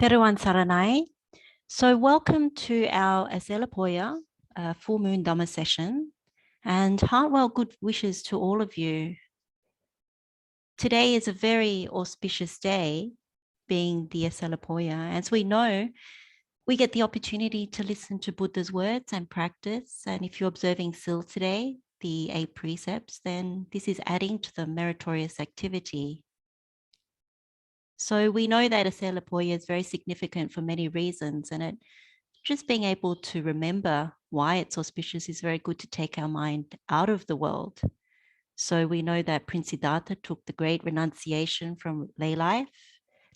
Teruan Saranai. So welcome to our ESALA Poya full moon Dhamma session, and heartwell good wishes to all of you. Today is a very auspicious day, being the ESALA Poya. As we know, we get the opportunity to listen to Buddha's words and practice. And if you're observing SIL today, the 8 precepts, then this is adding to the meritorious activity. So we know that ESALA Poya is very significant for many reasons, and just being able to remember why it's auspicious is very good to take our mind out of the world. So we know that Prince Siddhartha took the great renunciation from lay life.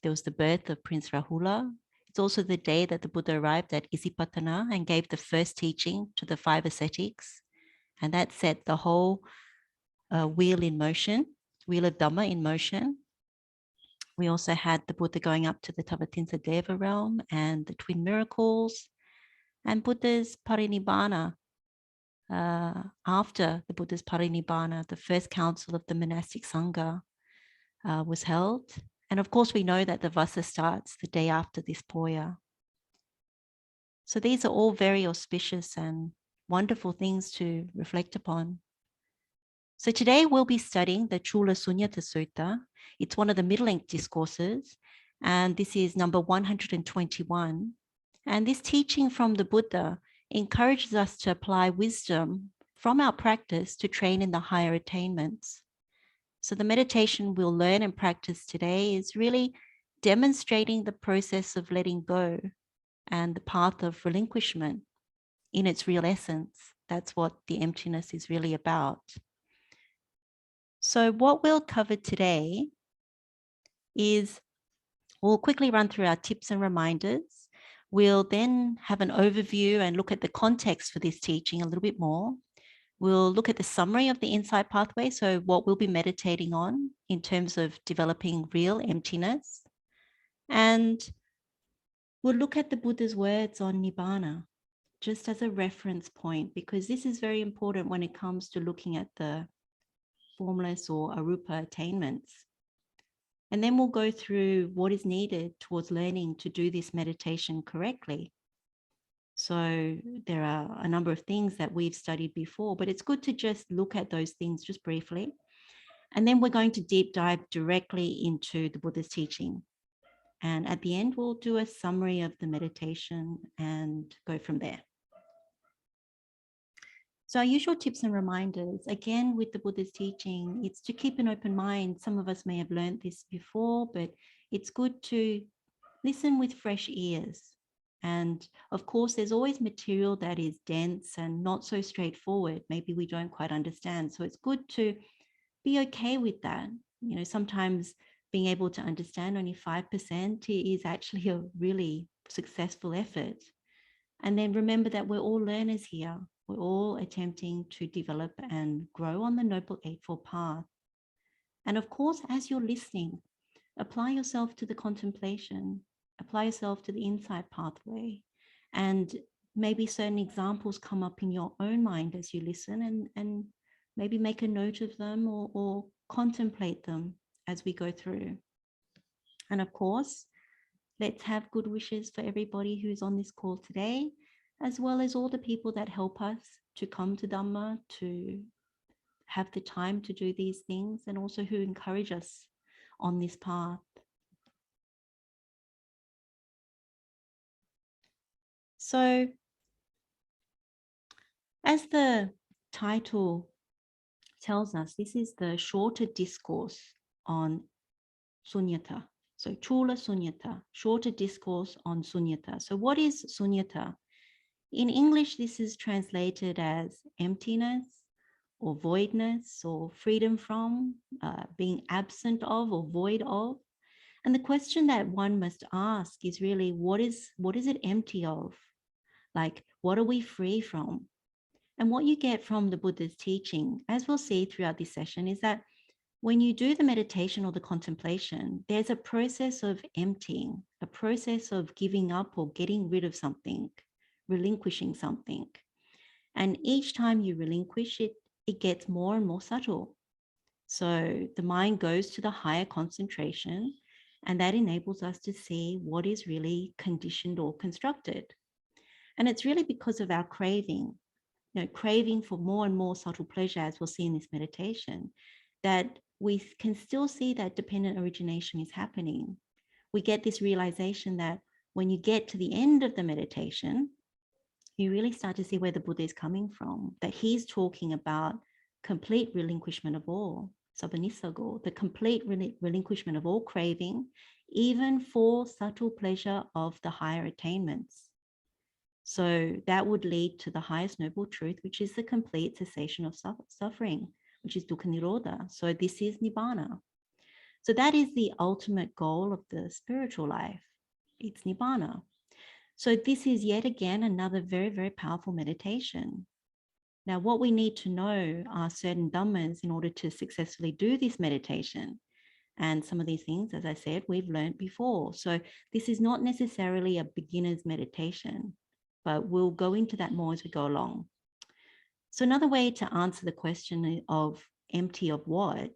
There was the birth of Prince Rahula. It's also the day that the Buddha arrived at Isipatana and gave the first teaching to the 5 ascetics. And that set the whole wheel in motion, wheel of Dhamma in motion. We also had the Buddha going up to the Tavatinsa Deva realm and the twin miracles, and Buddha's Parinibbana. After the Buddha's Parinibbana, the first council of the monastic Sangha was held. And of course, we know that the Vasa starts the day after this Poya. So these are all very auspicious and wonderful things to reflect upon. So today we'll be studying the Cūḻasuññata Sutta. It's one of the middle-length discourses, and this is number 121. And this teaching from the Buddha encourages us to apply wisdom from our practice to train in the higher attainments. So the meditation we'll learn and practice today is really demonstrating the process of letting go and the path of relinquishment in its real essence. That's what the emptiness is really about. So what we'll cover today is, we'll quickly run through our tips and reminders. We'll then have an overview and look at the context for this teaching a little bit more. We'll look at the summary of the insight pathway, so what we'll be meditating on in terms of developing real emptiness. And we'll look at the Buddha's words on Nibbana, just as a reference point, because this is very important when it comes to looking at the formless or arupa attainments. And then we'll go through what is needed towards learning to do this meditation correctly. So there are a number of things that we've studied before, but it's good to just look at those things just briefly. And then we're going to deep dive directly into the Buddha's teaching. And at the end, we'll do a summary of the meditation and go from there. So our usual tips and reminders, again, with the Buddha's teaching, it's to keep an open mind. Some of us may have learned this before, but it's good to listen with fresh ears. And of course, there's always material that is dense and not so straightforward. Maybe we don't quite understand. So it's good to be okay with that. You know, sometimes being able to understand only 5% is actually a really successful effort. And then remember that we're all learners here. We're all attempting to develop and grow on the Noble Eightfold Path. And of course, as you're listening, apply yourself to the contemplation, apply yourself to the insight pathway, and maybe certain examples come up in your own mind as you listen, and maybe make a note of them or contemplate them as we go through. And of course, let's have good wishes for everybody who's on this call today, as well as all the people that help us to come to Dhamma, to have the time to do these things, and also who encourage us on this path. So, as the title tells us, this is the shorter discourse on Suññata. So, Cūḻasuññata, shorter discourse on Suññata. So, what is Suññata? In English, this is translated as emptiness or voidness or freedom from, being absent of or void of. And the question that one must ask is really, what is it empty of? Like, what are we free from? And what you get from the Buddha's teaching, as we'll see throughout this session, is that when you do the meditation or the contemplation, there's a process of emptying, a process of giving up or getting rid of something, relinquishing something. And each time you relinquish it, it gets more and more subtle. So the mind goes to the higher concentration, And that enables us to see what is really conditioned or constructed. And it's really because of our craving, craving for more and more subtle pleasure, as we'll see in this meditation, that we can still see that dependent origination is happening. We get this realization that when you get to the end of the meditation, you really start to see where the Buddha is coming from, that he's talking about complete relinquishment of all, sabanisago, the complete relinquishment of all craving, even for subtle pleasure of the higher attainments. So that would lead to the highest noble truth, which is the complete cessation of suffering, which is dukkha nirodha. So this is Nibbana. So that is the ultimate goal of the spiritual life. It's Nibbana. So this is yet again another very, very powerful meditation. Now, what we need to know are certain dhammas in order to successfully do this meditation. And some of these things, as I said, we've learned before. So this is not necessarily a beginner's meditation, but we'll go into that more as we go along. So another way to answer the question of empty of what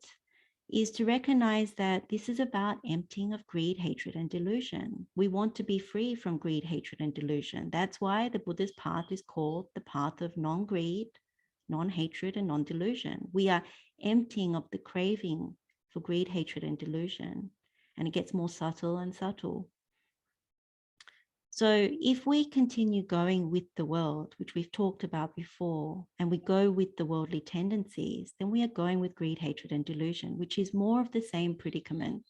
is to recognize that this is about emptying of greed, hatred, and delusion. We want to be free from greed, hatred, and delusion. That's why the Buddha's path is called the path of non-greed, non-hatred, and non-delusion. We are emptying of the craving for greed, hatred, and delusion. And it gets more subtle and subtle. So if we continue going with the world, which we've talked about before, and we go with the worldly tendencies, then we are going with greed, hatred, and delusion, which is more of the same predicament.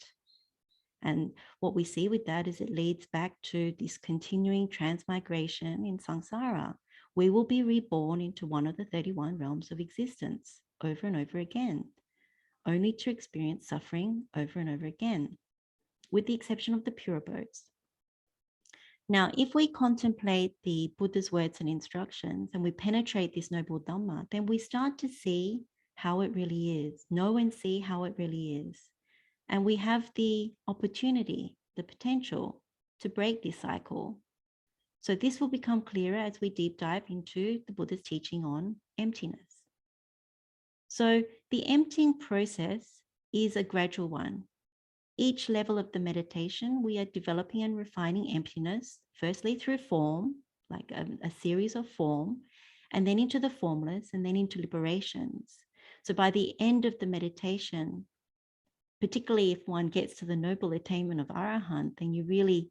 And what we see with that is it leads back to this continuing transmigration in samsara. We will be reborn into one of the 31 realms of existence over and over again, only to experience suffering over and over again, with the exception of the pure abodes. Now, if we contemplate the Buddha's words and instructions and we penetrate this noble Dhamma, then we start to see how it really is, know and see how it really is. And we have the opportunity, the potential to break this cycle. So this will become clearer as we deep dive into the Buddha's teaching on emptiness. So the emptying process is a gradual one. Each level of the meditation, we are developing and refining emptiness, firstly through form, like a series of form, and then into the formless, and then into liberations. So by the end of the meditation, particularly if one gets to the noble attainment of arahant, then you really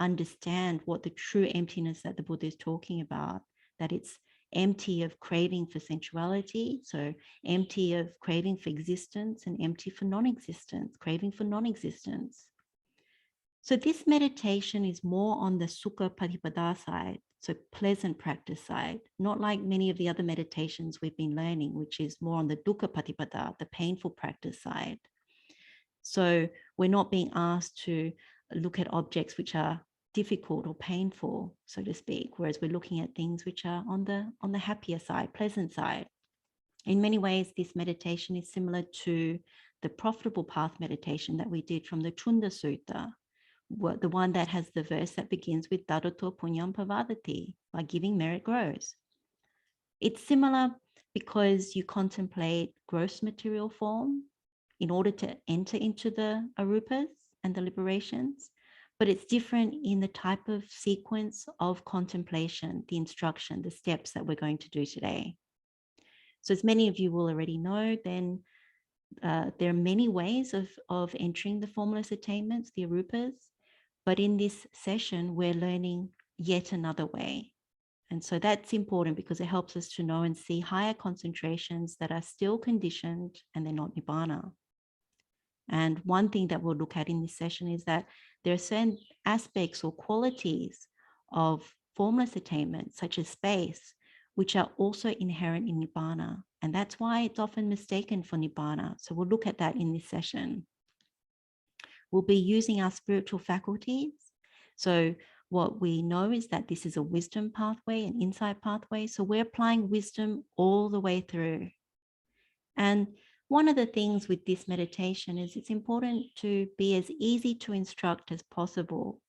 understand what the true emptiness that the Buddha is talking about, that it's empty of craving for sensuality, so empty of craving for existence, and empty for non-existence, craving for non-existence. So this meditation is more on the sukha patipada side, so pleasant practice side, not like many of the other meditations we've been learning, which is more on the dukkha patipada, the painful practice side. So we're not being asked to look at objects which are difficult or painful, so to speak, whereas we're looking at things which are on the happier side, pleasant side. In many ways, this meditation is similar to the profitable path meditation that we did from the Chunda Sutta, the one that has the verse that begins with Dadato Punyam Pavadati, by giving merit grows. It's similar because you contemplate gross material form in order to enter into the arupas and the liberations, but it's different in the type of sequence of contemplation, the instruction, the steps that we're going to do today. So as many of you will already know, then there are many ways of entering the formless attainments, the arupas, but in this session, we're learning yet another way. And so that's important because it helps us to know and see higher concentrations that are still conditioned and they're not Nibbana. And one thing that we'll look at in this session is that there are certain aspects or qualities of formless attainment, such as space, which are also inherent in Nibbana. And that's why it's often mistaken for Nibbana. So we'll look at that in this session. We'll be using our spiritual faculties. So what we know is that this is a wisdom pathway, an insight pathway. So we're applying wisdom all the way through. And one of the things with this meditation is it's important to be as easy to instruct as possible.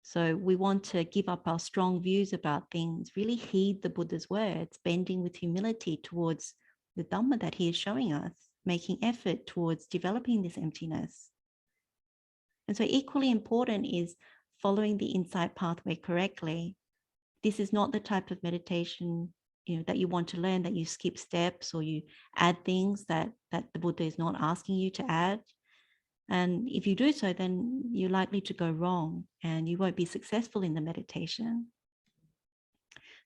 So we want to give up our strong views about things, really heed the Buddha's words, bending with humility towards the Dhamma that he is showing us, making effort towards developing this emptiness. And so equally important is following the insight pathway correctly. This is not the type of meditation that you want to learn, that you skip steps or you add things that the Buddha is not asking you to add. And if you do so, then you're likely to go wrong and you won't be successful in the meditation.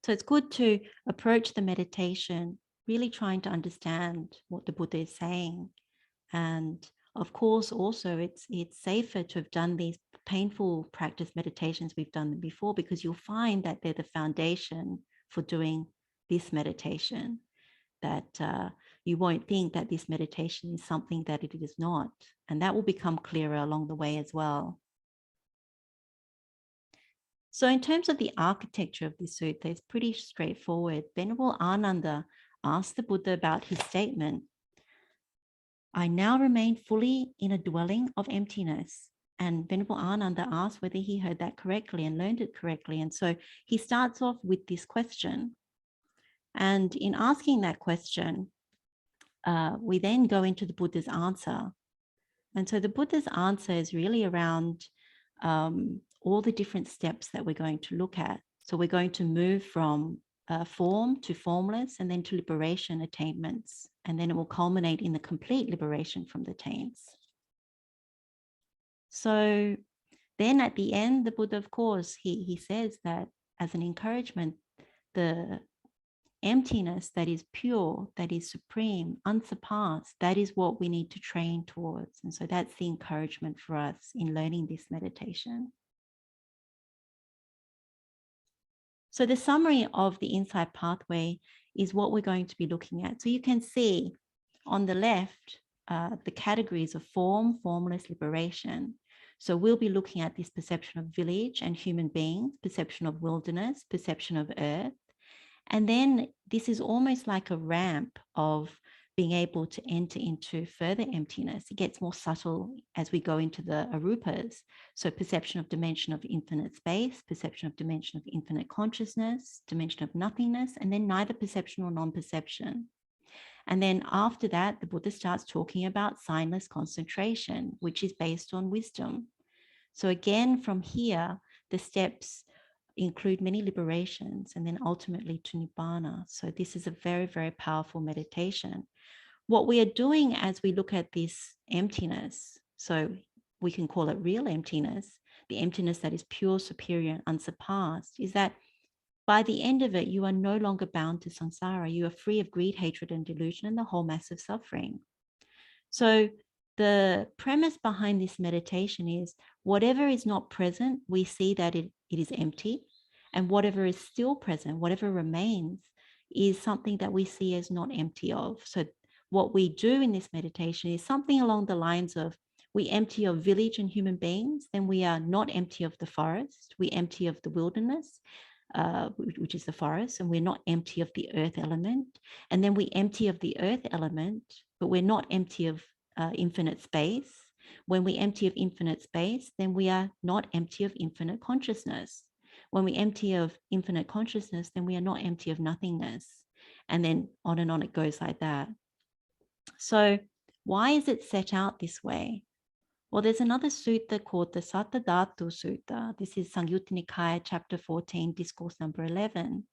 So it's good to approach the meditation really trying to understand what the Buddha is saying. And of course, also it's safer to have done these painful practice meditations we've done before, because you'll find that they're the foundation for doing this meditation, that you won't think that this meditation is something that it is not. And that will become clearer along the way as well. So in terms of the architecture of this sutta, it's pretty straightforward. Venerable Ananda asked the Buddha about his statement, "I now remain fully in a dwelling of emptiness." And Venerable Ananda asked whether he heard that correctly and learned it correctly. And so he starts off with this question. And in asking that question, we then go into the Buddha's answer. And so the Buddha's answer is really around all the different steps that we're going to look at. So we're going to move from form to formless, and then to liberation attainments. And then it will culminate in the complete liberation from the taints. So then at the end, the Buddha, of course, he says that as an encouragement, the emptiness that is pure, that is supreme, unsurpassed, that is what we need to train towards. And so that's the encouragement for us in learning this meditation. So the summary of the insight pathway is what we're going to be looking at. So you can see on the left, the categories of form, formless, liberation. So we'll be looking at this perception of village and human beings, perception of wilderness, perception of earth. And then this is almost like a ramp of being able to enter into further emptiness. It gets more subtle as we go into the arupas. So perception of dimension of infinite space, perception of dimension of infinite consciousness, dimension of nothingness, and then neither perception nor non-perception. And then after that, the Buddha starts talking about signless concentration, which is based on wisdom. So again, from here, the steps include many liberations and then ultimately to Nibbana. So this is a very, very powerful meditation. What we are doing as we look at this emptiness, so we can call it real emptiness, the emptiness that is pure, superior, and unsurpassed, is that by the end of it, you are no longer bound to samsara. You are free of greed, hatred, and delusion, and the whole mass of suffering. So the premise behind this meditation is whatever is not present, we see that it is empty. And whatever is still present, whatever remains, is something that we see as not empty of. So what we do in this meditation is something along the lines of, we empty of village and human beings, then we are not empty of the forest. We empty of the wilderness, which is the forest, and we're not empty of the earth element. And then we empty of the earth element, but we're not empty of infinite space. When we empty of infinite space, then we are not empty of infinite consciousness. When we empty of infinite consciousness, then we are not empty of nothingness. And then on and on it goes like that. So why is it set out this way? Well, there's another sutta called the Sattadhatu Sutta. This is Samyutta Nikaya, chapter 14, discourse number 11.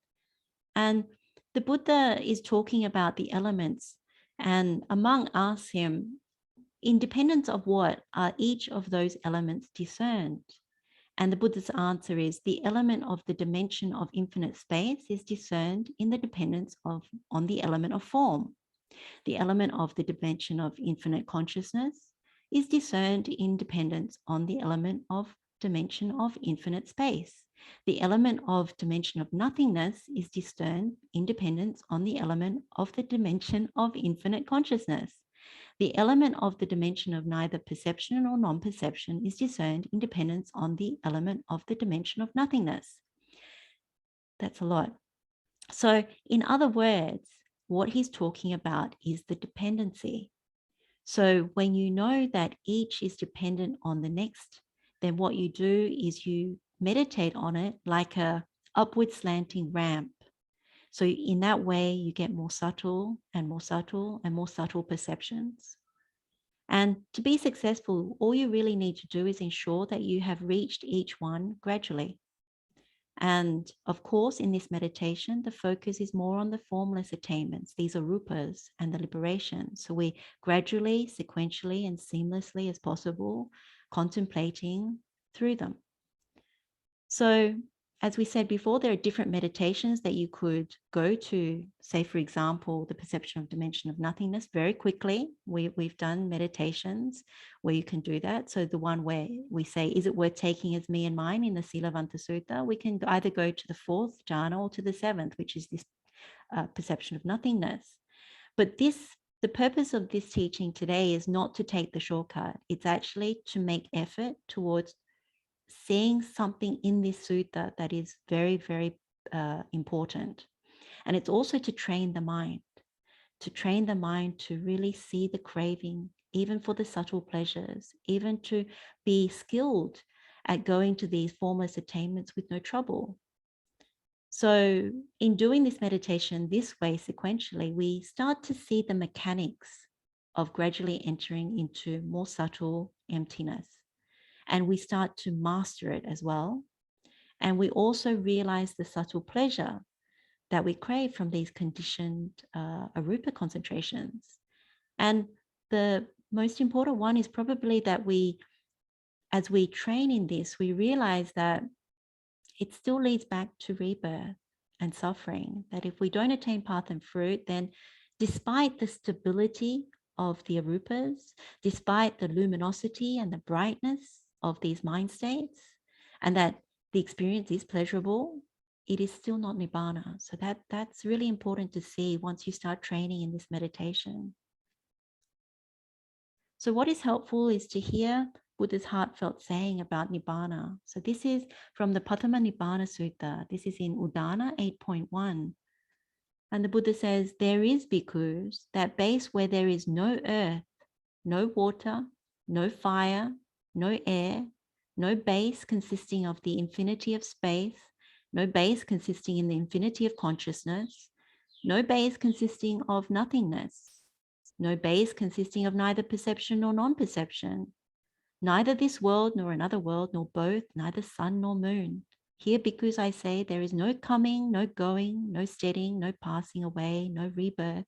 And the Buddha is talking about the elements. And among us, him, independent of what are each of those elements discerned? And the Buddha's answer is the element of the dimension of infinite space is discerned in the dependence on the element of form. The element of the dimension of infinite consciousness is discerned in dependence on the element of dimension of infinite space. The element of dimension of nothingness is discerned in dependence on the element of the dimension of infinite consciousness. The element of the dimension of neither perception nor non-perception is discerned in dependence on the element of the dimension of nothingness. That's a lot. So in other words, what he's talking about is the dependency. So when you know that each is dependent on the next, then what you do is you meditate on it like a upward slanting ramp. So in that way, you get more subtle and more subtle and more subtle perceptions. And to be successful, all you really need to do is ensure that you have reached each one gradually. And of course, in this meditation, the focus is more on the formless attainments. These are rupas and the liberation. So we gradually, sequentially, and seamlessly as possible, contemplating through them. So as we said before, there are different meditations that you could go to, say, for example, the perception of dimension of nothingness very quickly. We've done meditations where you can do that. So the one where we say, is it worth taking as me and mine in the Silavanta Sutta? We can either go to the fourth jhana or to the seventh, which is this perception of nothingness. But the purpose of this teaching today is not to take the shortcut. It's actually to make effort towards seeing something in this sutta that is very, very important. And it's also to train the mind to really see the craving, even for the subtle pleasures, even to be skilled at going to these formless attainments with no trouble. So in doing this meditation this way sequentially, we start to see the mechanics of gradually entering into more subtle emptiness. And we start to master it as well. And we also realize the subtle pleasure that we crave from these conditioned arupa concentrations. And the most important one is probably that as we train in this, we realize that it still leads back to rebirth and suffering, that if we don't attain path and fruit, then despite the stability of the arupas, despite the luminosity and the brightness of these mind states, and that the experience is pleasurable, it is still not Nibbana. So that's really important to see once you start training in this meditation. So what is helpful is to hear Buddha's heartfelt saying about Nibbana. So this is from the Patama Nibbāna Sutta. This is in Udana 8.1. And the Buddha says, there is, bhikkhus, that base where there is no earth, no water, no fire, no air, no base consisting of the infinity of space, no base consisting in the infinity of consciousness, no base consisting of nothingness, no base consisting of neither perception nor non-perception, neither this world nor another world, nor both, neither sun nor moon. Here, bhikkhus, I say, there is no coming, no going, no steadying, no passing away, no rebirth,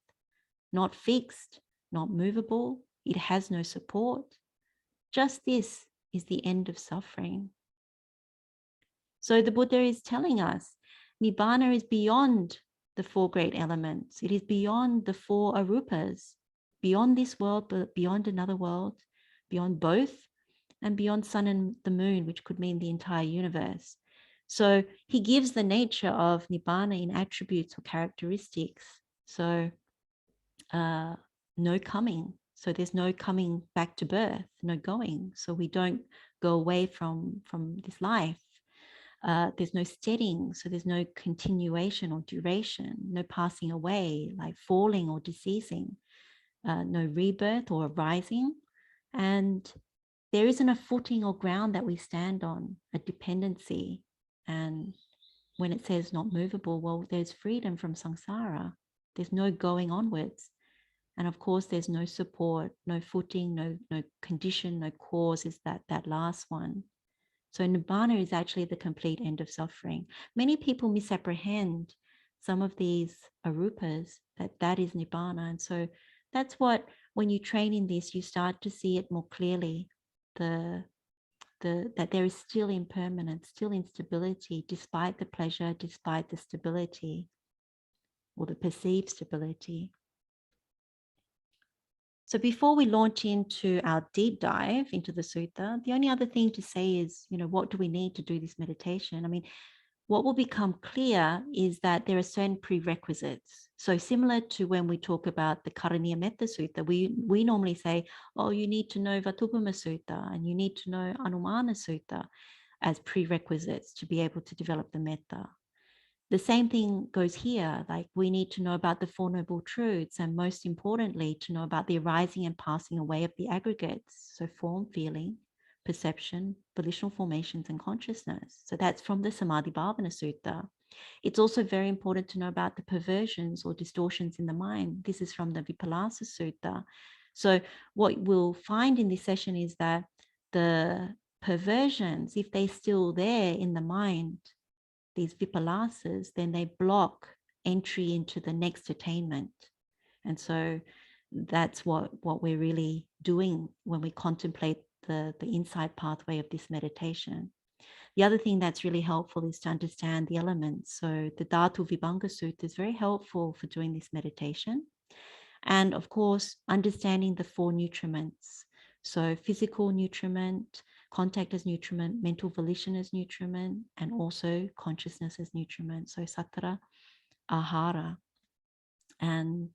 not fixed, not movable. It has no support. Just this is the end of suffering. So the Buddha is telling us, Nibbana is beyond the four great elements. It is beyond the four arupas, beyond this world, but beyond another world, beyond both, and beyond sun and the moon, which could mean the entire universe. So he gives the nature of Nibbana in attributes or characteristics. So no coming. So there's no coming back to birth, no going. So we don't go away from this life. There's no steadying, so there's no continuation or duration, no passing away, like falling or deceasing, no rebirth or arising. And there isn't a footing or ground that we stand on, a dependency. And when it says not movable, well, there's freedom from samsara. There's no going onwards. And of course, there's no support, no footing, no condition, no cause is that last one. So Nibbana is actually the complete end of suffering. Many people misapprehend some of these arupas, that is Nibbana. And so that's what, when you train in this, you start to see it more clearly, that there is still impermanence, still instability, despite the pleasure, despite the stability or the perceived stability. So before we launch into our deep dive into the sutta, the only other thing to say is, what do we need to do this meditation? I mean, what will become clear is that there are certain prerequisites. So similar to when we talk about the Karaniya Metta Sutta, we normally say, oh, you need to know Vatupama Sutta and you need to know Anumana Sutta as prerequisites to be able to develop the metta. The same thing goes here, like we need to know about the Four Noble Truths, and most importantly, to know about the arising and passing away of the aggregates, so form, feeling, perception, volitional formations, and consciousness. So that's from the Samadhi Bhavana Sutta. It's also very important to know about the perversions or distortions in the mind. This is from the Vipallasa Sutta. So what we'll find in this session is that the perversions, if they're still there in the mind, these vipalasas, then they block entry into the next attainment. And so that's what we're really doing when we contemplate the inside pathway of this meditation. The other thing that's really helpful is to understand the elements. So the Dhatu Vibhanga Sutta is very helpful for doing this meditation. And of course, understanding the 4 nutriments. So physical nutriment, contact as nutriment, mental volition as nutriment, and also consciousness as nutriment. So sattva, ahara. And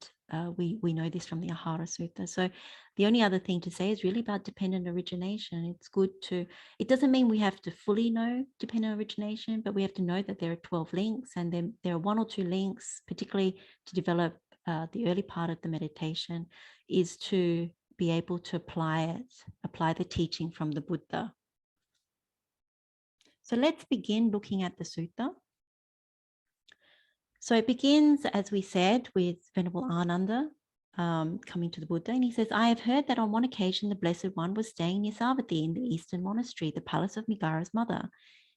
we know this from the Ahara Sutta. So the only other thing to say is really about dependent origination. It's good to, it doesn't mean we have to fully know dependent origination, but we have to know that there are 12 links, and then there are 1 or 2 links, particularly to develop the early part of the meditation, is to be able to apply the teaching from the Buddha. So let's begin looking at the sutta. So it begins, as we said, with Venerable Ananda coming to the Buddha, and he says, I have heard that on one occasion the Blessed One was staying near Savatthi in the eastern monastery, the palace of Migara's mother.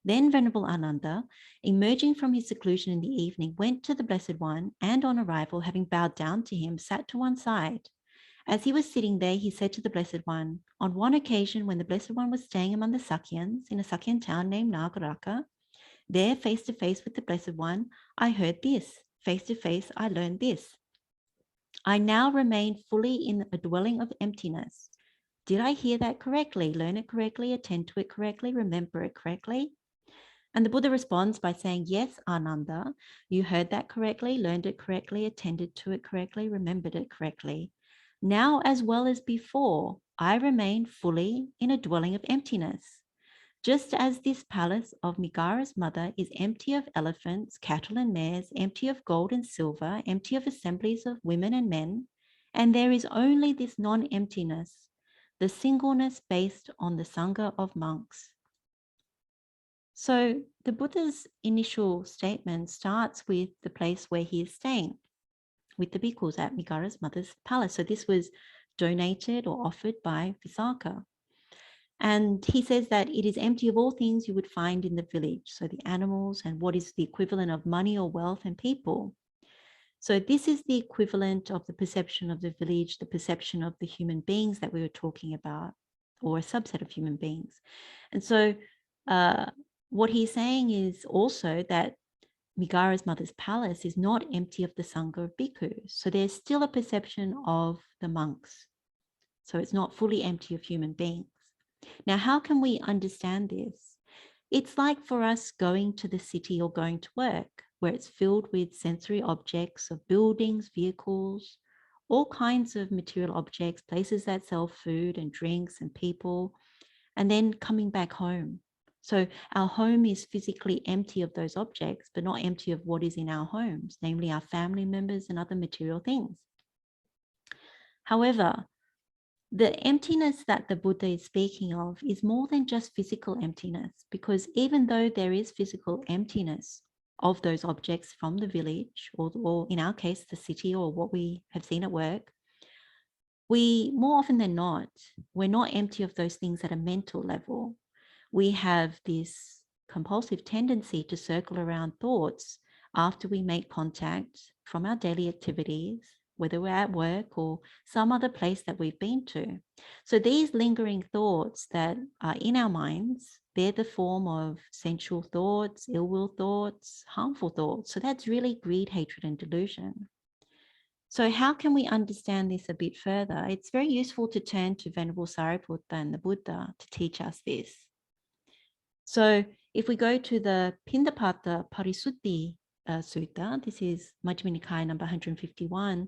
Then Venerable Ananda, emerging from his seclusion in the evening, went to the Blessed One, and on arrival, having bowed down to him, sat to one side. As he was sitting there, he said to the Blessed One, on one occasion when the Blessed One was staying among the Sakyans in a Sakyan town named Nagaraka, there, face to face with the Blessed One, I heard this. Face to face, I learned this. I now remain fully in a dwelling of emptiness. Did I hear that correctly? Learn it correctly, attend to it correctly, remember it correctly? And the Buddha responds by saying, yes, Ananda, you heard that correctly, learned it correctly, attended to it correctly, remembered it correctly. Now, as well as before, I remain fully in a dwelling of emptiness. Just as this palace of Migara's mother is empty of elephants, cattle and mares, empty of gold and silver, empty of assemblies of women and men, and there is only this non-emptiness, the singleness based on the Sangha of monks. So the Buddha's initial statement starts with the place where he is staying with the bhikkhus at Migara's mother's palace. So this was donated or offered by Visakha. And he says that it is empty of all things you would find in the village. So the animals and what is the equivalent of money or wealth and people. So this is the equivalent of the perception of the village, the perception of the human beings that we were talking about, or a subset of human beings. And so what he's saying is also that Migara's mother's palace is not empty of the Sangha of bhikkhus. So there's still a perception of the monks. So it's not fully empty of human beings. Now, how can we understand this? It's like for us going to the city or going to work, where it's filled with sensory objects of buildings, vehicles, all kinds of material objects, places that sell food and drinks and people, and then coming back home. So our home is physically empty of those objects, but not empty of what is in our homes, namely our family members and other material things. However, the emptiness that the Buddha is speaking of is more than just physical emptiness, because even though there is physical emptiness of those objects from the village, or in our case, the city, or what we have seen at work, we, more often than not, we're not empty of those things at a mental level. We have this compulsive tendency to circle around thoughts after we make contact from our daily activities, whether we're at work or some other place that we've been to. So these lingering thoughts that are in our minds, they're the form of sensual thoughts, ill will thoughts, harmful thoughts. So that's really greed, hatred, and delusion. So how can we understand this a bit further? It's very useful to turn to Venerable Sariputta and the Buddha to teach us this. So if we go to the Pindapata Parisuddhi Sutta, this is Majjhima Nikaya number 151,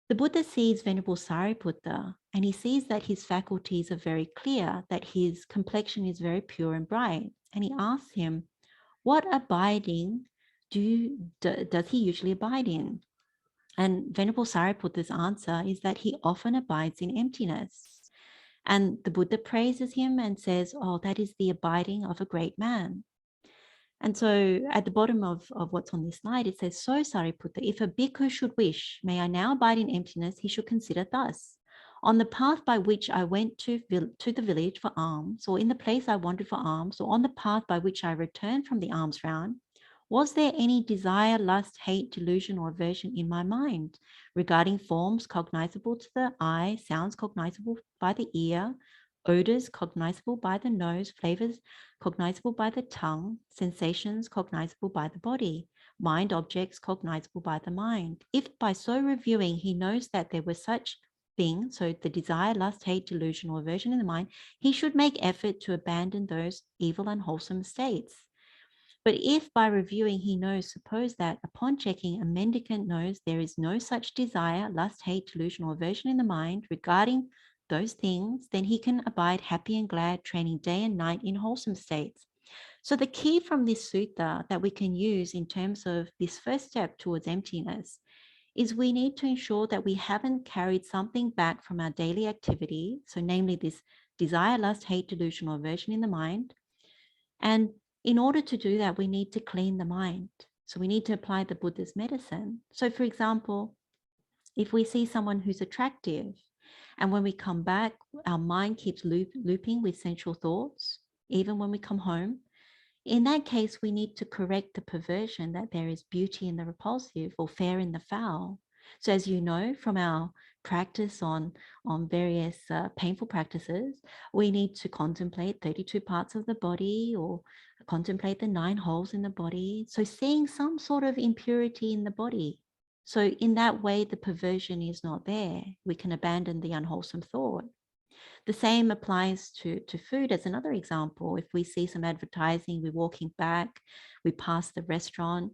the Buddha sees Venerable Sariputta, and he sees that his faculties are very clear, that his complexion is very pure and bright. And he asks him, what abiding does he usually abide in? And Venerable Sariputta's answer is that he often abides in emptiness. And the Buddha praises him and says, oh, that is the abiding of a great man. And so at the bottom of what's on this slide, it says, so Sariputta, if a bhikkhu should wish, may I now abide in emptiness, he should consider thus. On the path by which I went to the village for alms, or in the place I wandered for alms, or on the path by which I returned from the alms round, was there any desire, lust, hate, delusion, or aversion in my mind regarding forms cognizable to the eye, sounds cognizable by the ear, odors cognizable by the nose, flavors cognizable by the tongue, sensations cognizable by the body, mind objects cognizable by the mind? If by so reviewing he knows that there were such things, so the desire, lust, hate, delusion, or aversion in the mind, he should make effort to abandon those evil, unwholesome states. But if by reviewing he knows, suppose that upon checking a mendicant knows there is no such desire, lust, hate, delusion, or aversion in the mind regarding those things, then he can abide happy and glad, training day and night in wholesome states. So the key from this sutta that we can use in terms of this first step towards emptiness is we need to ensure that we haven't carried something back from our daily activity. So namely this desire, lust, hate, delusion, or aversion in the mind. And in order to do that, we need to clean the mind. So we need to apply the Buddha's medicine. So for example, if we see someone who's attractive, and when we come back, our mind keeps looping with sensual thoughts, even when we come home, in that case, we need to correct the perversion that there is beauty in the repulsive or fair in the foul. So as you know, from our practice on various painful practices, we need to contemplate 32 parts of the body or contemplate the 9 holes in the body. So seeing some sort of impurity in the body. So in that way, the perversion is not there. We can abandon the unwholesome thought. The same applies to food as another example. If we see some advertising, we're walking back, we pass the restaurant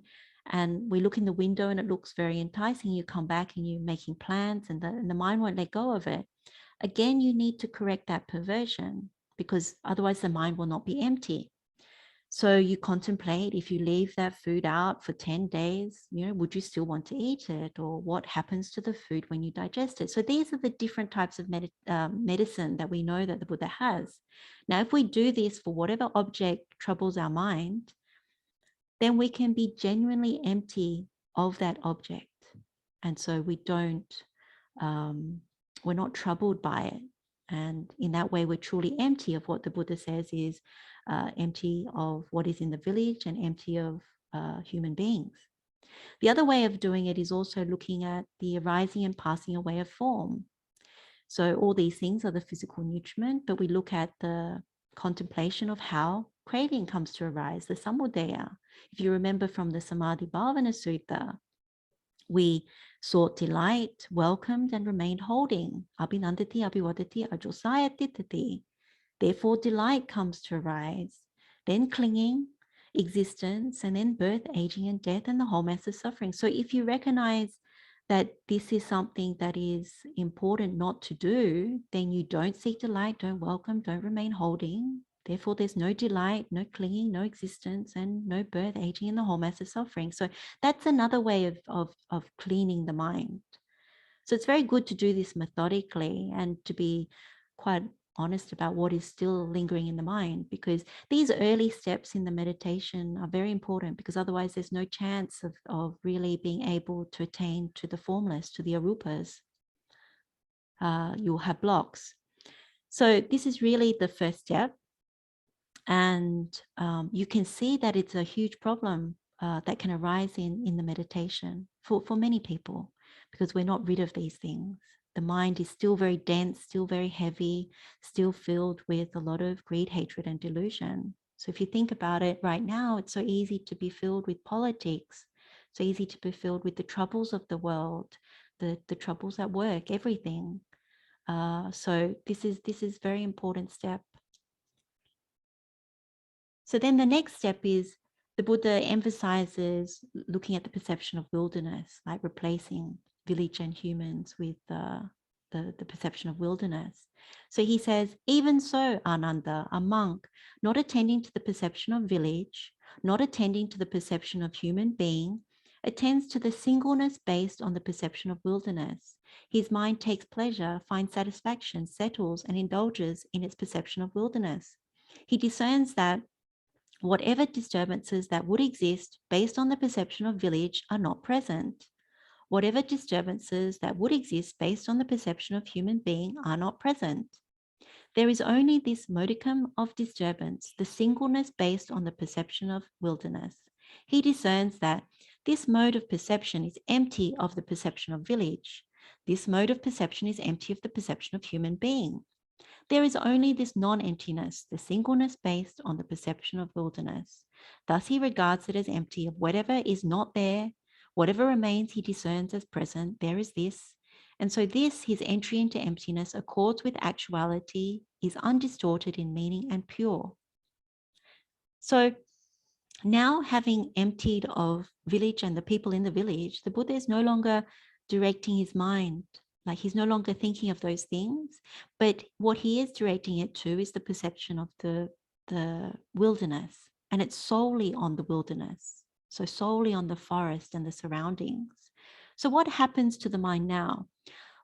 and we look in the window and it looks very enticing. You come back and you're making plans and the mind won't let go of it. Again, you need to correct that perversion because otherwise the mind will not be empty. So you contemplate, if you leave that food out for 10 days, would you still want to eat it? Or what happens to the food when you digest it? So these are the different types of medicine that we know that the Buddha has. Now, if we do this for whatever object troubles our mind, then we can be genuinely empty of that object. And so we don't, we're not troubled by it. And in that way, we're truly empty of what the Buddha says is empty of what is in the village and empty of human beings. The other way of doing it is also looking at the arising and passing away of form. So all these things are the physical nutriment, but we look at the contemplation of how craving comes to arise, the samudaya. If you remember from the Samadhi Bhavana Sutta, we sought delight, welcomed, and remained holding. Abhinandati, abhiwadati, ajosayati tati. Therefore, delight comes to arise, then clinging, existence, and then birth, aging, and death, and the whole mass of suffering. So if you recognize that this is something that is important not to do, then you don't seek delight, don't welcome, don't remain holding. Therefore, there's no delight, no clinging, no existence, and no birth, aging, and the whole mass of suffering. So that's another way of cleaning the mind. So it's very good to do this methodically and to be quite honest about what is still lingering in the mind, because these early steps in the meditation are very important, because otherwise there's no chance of really being able to attain to the formless, to the arupas. You'll have blocks. So this is really the first step. And you can see that it's a huge problem that can arise in the meditation for many people, because we're not rid of these things. The mind is still very dense, still very heavy, still filled with a lot of greed, hatred, and delusion. So if you think about it right now, it's so easy to be filled with politics, so easy to be filled with the troubles of the world, the troubles at work, everything. So this is very important step. So then the next step is the Buddha emphasizes looking at the perception of wilderness, like replacing village and humans with the perception of wilderness. So he says, even so, Ananda, a monk, not attending to the perception of village, not attending to the perception of human being, attends to the singleness based on the perception of wilderness. His mind takes pleasure, finds satisfaction, settles, and indulges in its perception of wilderness. He discerns that whatever disturbances that would exist based on the perception of village are not present. Whatever disturbances that would exist based on the perception of human being are not present. There is only this modicum of disturbance, the singleness based on the perception of wilderness. He discerns that this mode of perception is empty of the perception of village. This mode of perception is empty of the perception of human being. There is only this non-emptiness, the singleness based on the perception of wilderness. Thus he regards it as empty of whatever is not there. Whatever remains he discerns as present. There is this. And so this, his entry into emptiness, accords with actuality, is undistorted in meaning and pure. So now, having emptied of village and the people in the village, the Buddha is no longer directing his mind. Like, he's no longer thinking of those things, but what he is directing it to is the perception of the wilderness, and it's solely on the wilderness. So solely on the forest and the surroundings. So what happens to the mind now?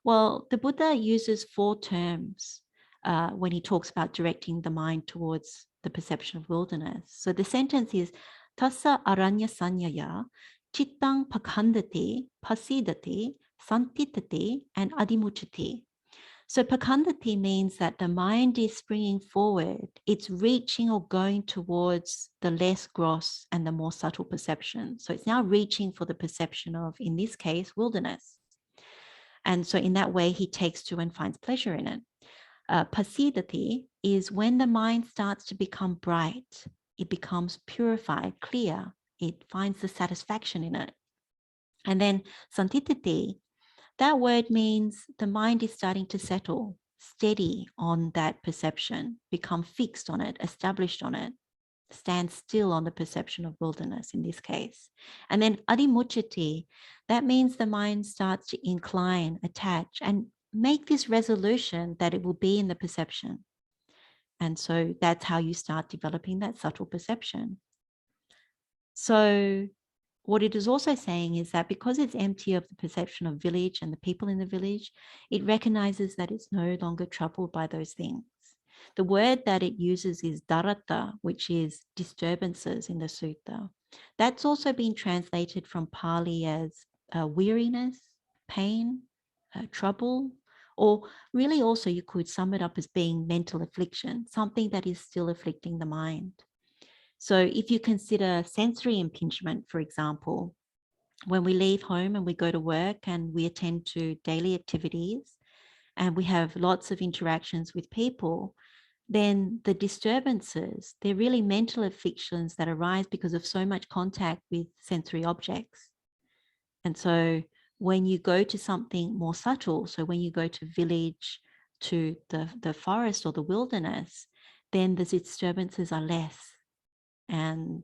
Well, the Buddha uses 4 terms when he talks about directing the mind towards the perception of wilderness. So the sentence is, Tassa aranya sanyaya, chittang pakhandati, pasidati, santitati, and adimuchati. So pakhandati means that the mind is springing forward. It's reaching or going towards the less gross and the more subtle perception. So it's now reaching for the perception of, in this case, wilderness. And so in that way, he takes to and finds pleasure in it. Pasidati is when the mind starts to become bright. It becomes purified, clear. It finds the satisfaction in it. And then santitati, that word means the mind is starting to settle, steady on that perception, become fixed on it, established on it, stand still on the perception of wilderness in this case. And then adimuchati, that means the mind starts to incline, attach, and make this resolution that it will be in the perception. And so that's how you start developing that subtle perception. So what it is also saying is that because it's empty of the perception of village and the people in the village, it recognizes that it's no longer troubled by those things. The word that it uses is dharata, which is disturbances in the sutta. That's also been translated from Pali as weariness, pain, trouble, or really also you could sum it up as being mental affliction, something that is still afflicting the mind. So if you consider sensory impingement, for example, when we leave home and we go to work and we attend to daily activities and we have lots of interactions with people, then the disturbances, they're really mental afflictions that arise because of so much contact with sensory objects. And so when you go to something more subtle, so when you go to village, to the forest or the wilderness, then the disturbances are less. And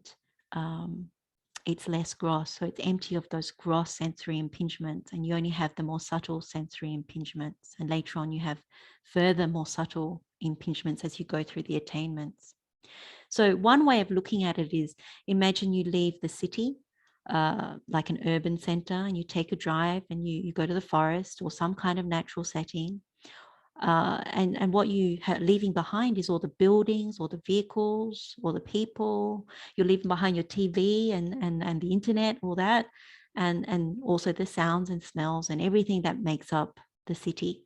it's less gross. So it's empty of those gross sensory impingements, and you only have the more subtle sensory impingements. And later on, you have further more subtle impingements as you go through the attainments. So one way of looking at it is, imagine you leave the city, like an urban center, and you take a drive and you go to the forest or some kind of natural setting. And what you are leaving behind is all the buildings, all the vehicles, all the people. You're leaving behind your TV and the internet, all that, and also the sounds and smells and everything that makes up the city.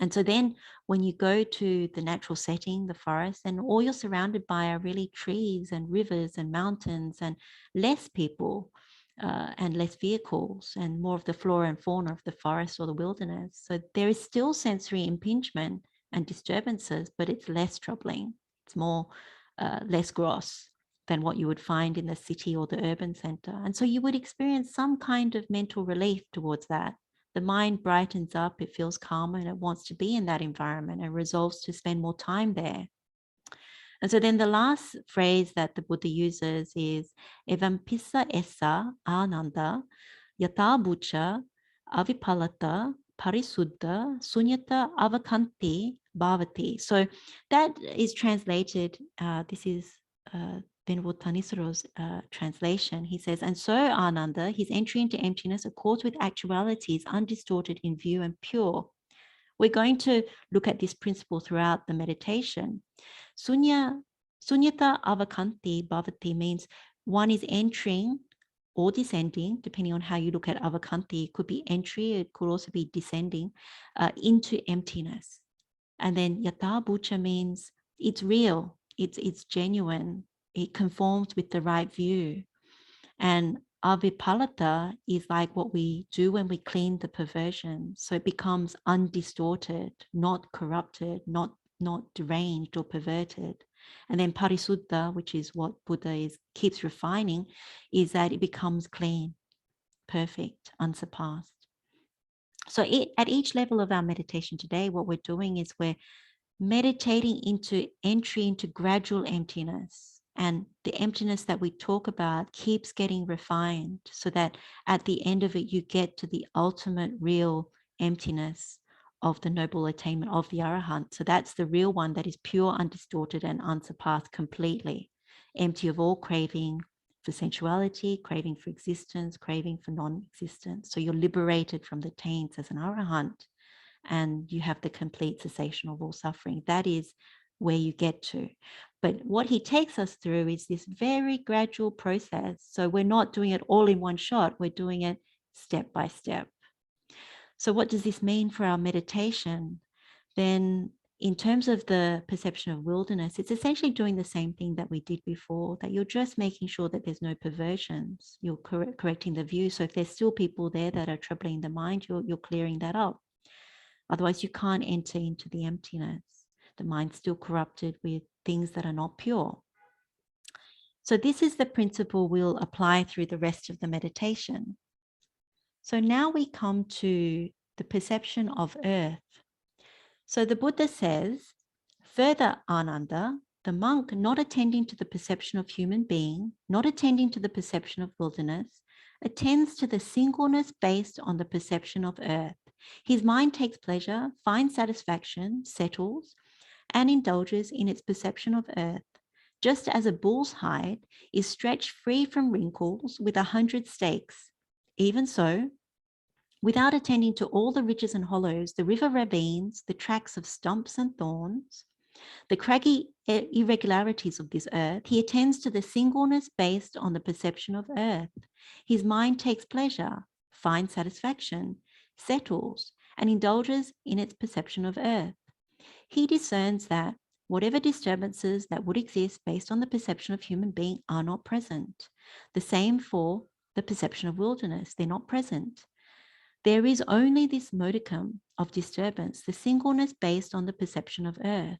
And so then when you go to the natural setting, the forest, and all you're surrounded by are really trees and rivers and mountains and less people. And less vehicles and more of the flora and fauna of the forest or the wilderness. So there is still sensory impingement and disturbances, but it's less troubling. It's more less gross than what you would find in the city or the urban center. And so you would experience some kind of mental relief towards that. The mind brightens up, it feels calmer, and it wants to be in that environment and resolves to spend more time there. And so then the last phrase that the Buddha uses is evampisa essa ananda yata bucha avipalata parisuddha sunyata avakanti bhavati. So that is translated, this is Venerable Thanissara's translation. He says, and so Ananda, his entry into emptiness accords with actualities undistorted in view and pure. We're going to look at this principle throughout the meditation. Sunyata avakanti bhavati means one is entering or descending, depending on how you look at avakanti. It could be entry, it could also be descending into emptiness. And then yata bucca means it's real, it's genuine, it conforms with the right view. And avipalata is like what we do when we clean the perversion. So it becomes undistorted, not corrupted, not deranged or perverted. And then parisuddha, which is what Buddha keeps refining, is that it becomes clean, perfect, unsurpassed. So at each level of our meditation today, what we're doing is we're meditating into entry into gradual emptiness. And the emptiness that we talk about keeps getting refined so that at the end of it, you get to the ultimate real emptiness of the noble attainment of the arahant. So that's the real one that is pure, undistorted, and unsurpassed completely, empty of all craving for sensuality, craving for existence, craving for non-existence. So you're liberated from the taints as an arahant, and you have the complete cessation of all suffering. That is where you get to. But what he takes us through is this very gradual process. So we're not doing it all in one shot. We're doing it step by step. So what does this mean for our meditation? Then in terms of the perception of wilderness, it's essentially doing the same thing that we did before, that you're just making sure that there's no perversions. You're correcting the view. So if there's still people there that are troubling the mind, you're clearing that up. Otherwise, you can't enter into the emptiness. The mind's still corrupted with things that are not pure. So this is the principle we'll apply through the rest of the meditation. So now we come to the perception of earth. So the Buddha says, further, Ananda, the monk not attending to the perception of human being, not attending to the perception of wilderness, attends to the singleness based on the perception of earth. His mind takes pleasure, finds satisfaction, settles, and indulges in its perception of earth, just as a bull's hide is stretched free from wrinkles with 100 stakes. Even so, without attending to all the ridges and hollows, the river ravines, the tracks of stumps and thorns, the craggy irregularities of this earth, he attends to the singleness based on the perception of earth. His mind takes pleasure, finds satisfaction, settles, and indulges in its perception of earth. He discerns that whatever disturbances that would exist based on the perception of human being are not present. The same for the perception of wilderness, they're not present. There is only this modicum of disturbance, the singleness based on the perception of earth.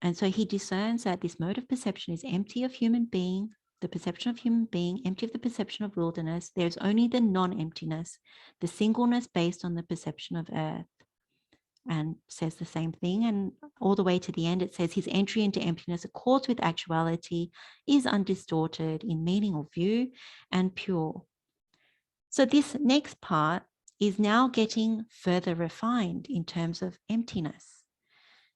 And so he discerns that this mode of perception is empty of human being, the perception of human being, empty of the perception of wilderness. There's only the non-emptiness, the singleness based on the perception of earth. And says the same thing. And all the way to the end, it says his entry into emptiness accords with actuality, is undistorted in meaning or view, and pure. So this next part is now getting further refined in terms of emptiness.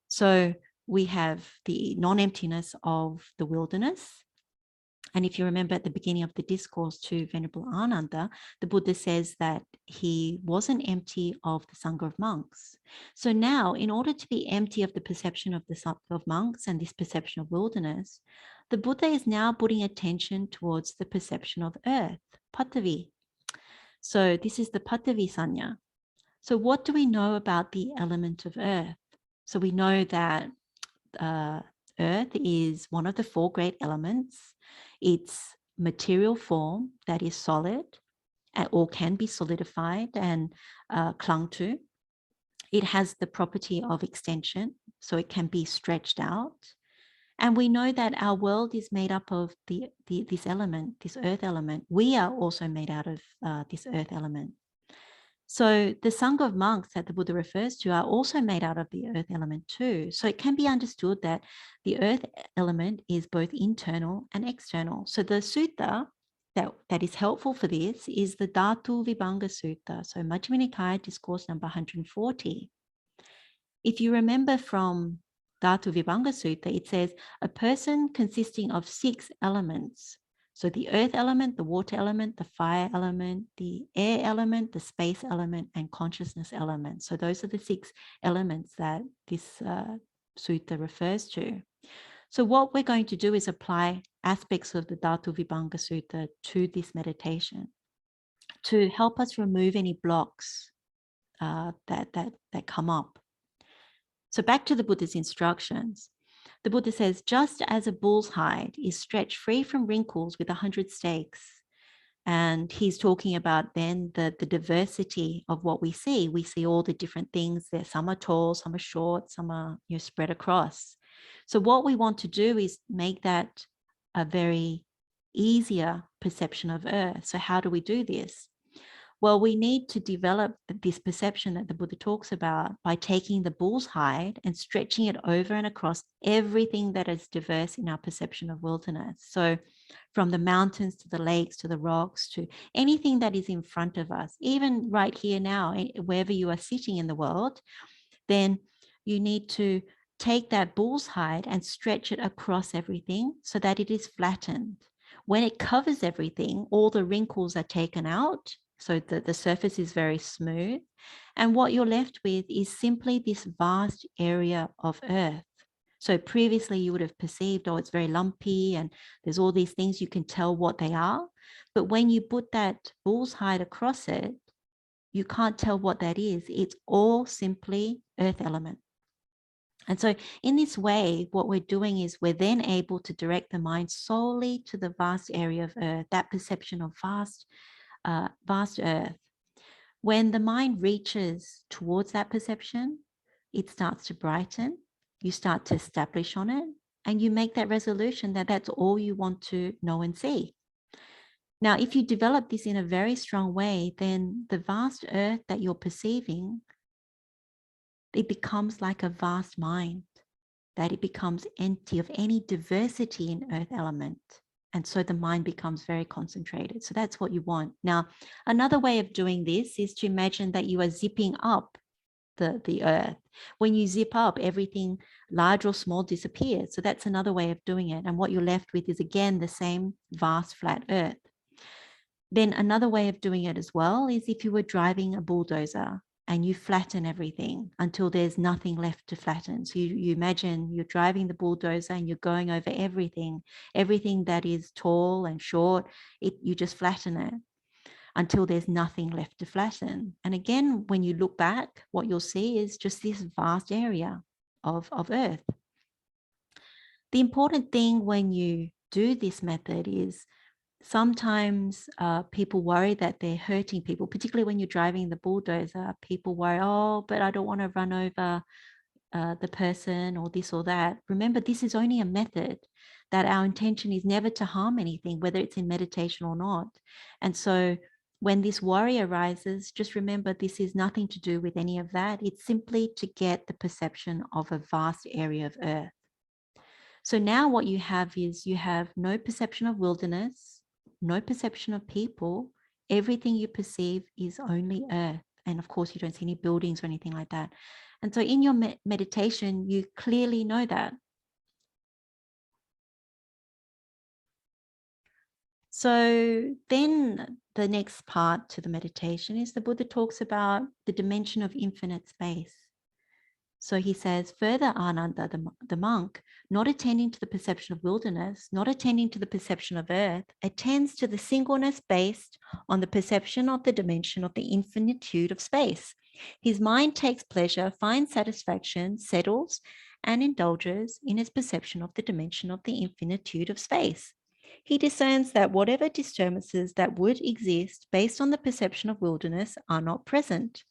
So we have the non-emptiness of the wilderness. And if you remember at the beginning of the discourse to Venerable Ananda, the Buddha says that he wasn't empty of the Sangha of monks. So now, in order to be empty of the perception of the Sangha of monks and this perception of wilderness, the Buddha is now putting attention towards the perception of earth, patavi. So this is the patavi sanya. So what do we know about the element of earth? So we know that earth is one of the four great elements. It's material form that is solid or can be solidified and clung to. It has the property of extension, so it can be stretched out. And we know that our world is made up of this element, this earth element. We are also made out of this earth element. So the Sangha of monks that the Buddha refers to are also made out of the earth element too. So it can be understood that the earth element is both internal and external. So the sutta that is helpful for this is the Dhatu Vibhanga Sutta. So Majjhima Nikaya, discourse number 140. If you remember from Dhatu Vibhanga Sutta, it says a person consisting of 6 elements. So the earth element, the water element, the fire element, the air element, the space element, and consciousness element. So those are the 6 elements that this sutta refers to. So what we're going to do is apply aspects of the Dhatu Vibhanga Sutta to this meditation. to help us remove any blocks that come up. So back to the Buddha's instructions. The Buddha says, just as a bull's hide is stretched free from wrinkles with 100 stakes, and he's talking about then the diversity of what we see. We see all the different things there. Some are tall, some are short, some are spread across. So what we want to do is make that a very easier perception of earth. So how do we do this? Well, we need to develop this perception that the Buddha talks about by taking the bull's hide and stretching it over and across everything that is diverse in our perception of wilderness. So from the mountains to the lakes to the rocks to anything that is in front of us, even right here now, wherever you are sitting in the world, then you need to take that bull's hide and stretch it across everything so that it is flattened. When it covers everything, all the wrinkles are taken out, so that the surface is very smooth. And what you're left with is simply this vast area of earth. So previously you would have perceived, oh, it's very lumpy and there's all these things, you can tell what they are. But when you put that bull's hide across it, you can't tell what that is. It's all simply earth element. And so in this way, what we're doing is we're then able to direct the mind solely to the vast area of earth, that perception of vast earth. When the mind reaches towards that perception, it starts to brighten. You start to establish on it, and you make that resolution that that's all you want to know and see. Now, if you develop this in a very strong way, then the vast earth that you're perceiving, it becomes like a vast mind, that it becomes empty of any diversity in earth element. And so the mind becomes very concentrated. So that's what you want. Now, another way of doing this is to imagine that you are zipping up the earth. When you zip up, everything large or small disappears. So that's another way of doing it. And what you're left with is, again, the same vast flat earth. Then another way of doing it as well is if you were driving a bulldozer and you flatten everything until there's nothing left to flatten. So you imagine you're driving the bulldozer and you're going over everything that is tall and short, you just flatten it until there's nothing left to flatten. And again, when you look back, what you'll see is just this vast area of earth. The important thing when you do this method is sometimes people worry that they're hurting people, particularly when you're driving the bulldozer. People worry, oh, but I don't want to run over the person or this or that. Remember, this is only a method, that our intention is never to harm anything, whether it's in meditation or not. And so when this worry arises, just remember this is nothing to do with any of that. It's simply to get the perception of a vast area of earth. So now what you have is you have no perception of wilderness, no perception of people. Everything you perceive is only earth. And of course, you don't see any buildings or anything like that. And so in your meditation, you clearly know that. So then the next part to the meditation is the Buddha talks about the dimension of infinite space. So he says, further, Ananda, the monk, not attending to the perception of wilderness, not attending to the perception of earth, attends to the singleness based on the perception of the dimension of the infinitude of space. His mind takes pleasure, finds satisfaction, settles, and indulges in its perception of the dimension of the infinitude of space. He discerns that whatever disturbances that would exist based on the perception of wilderness are not present.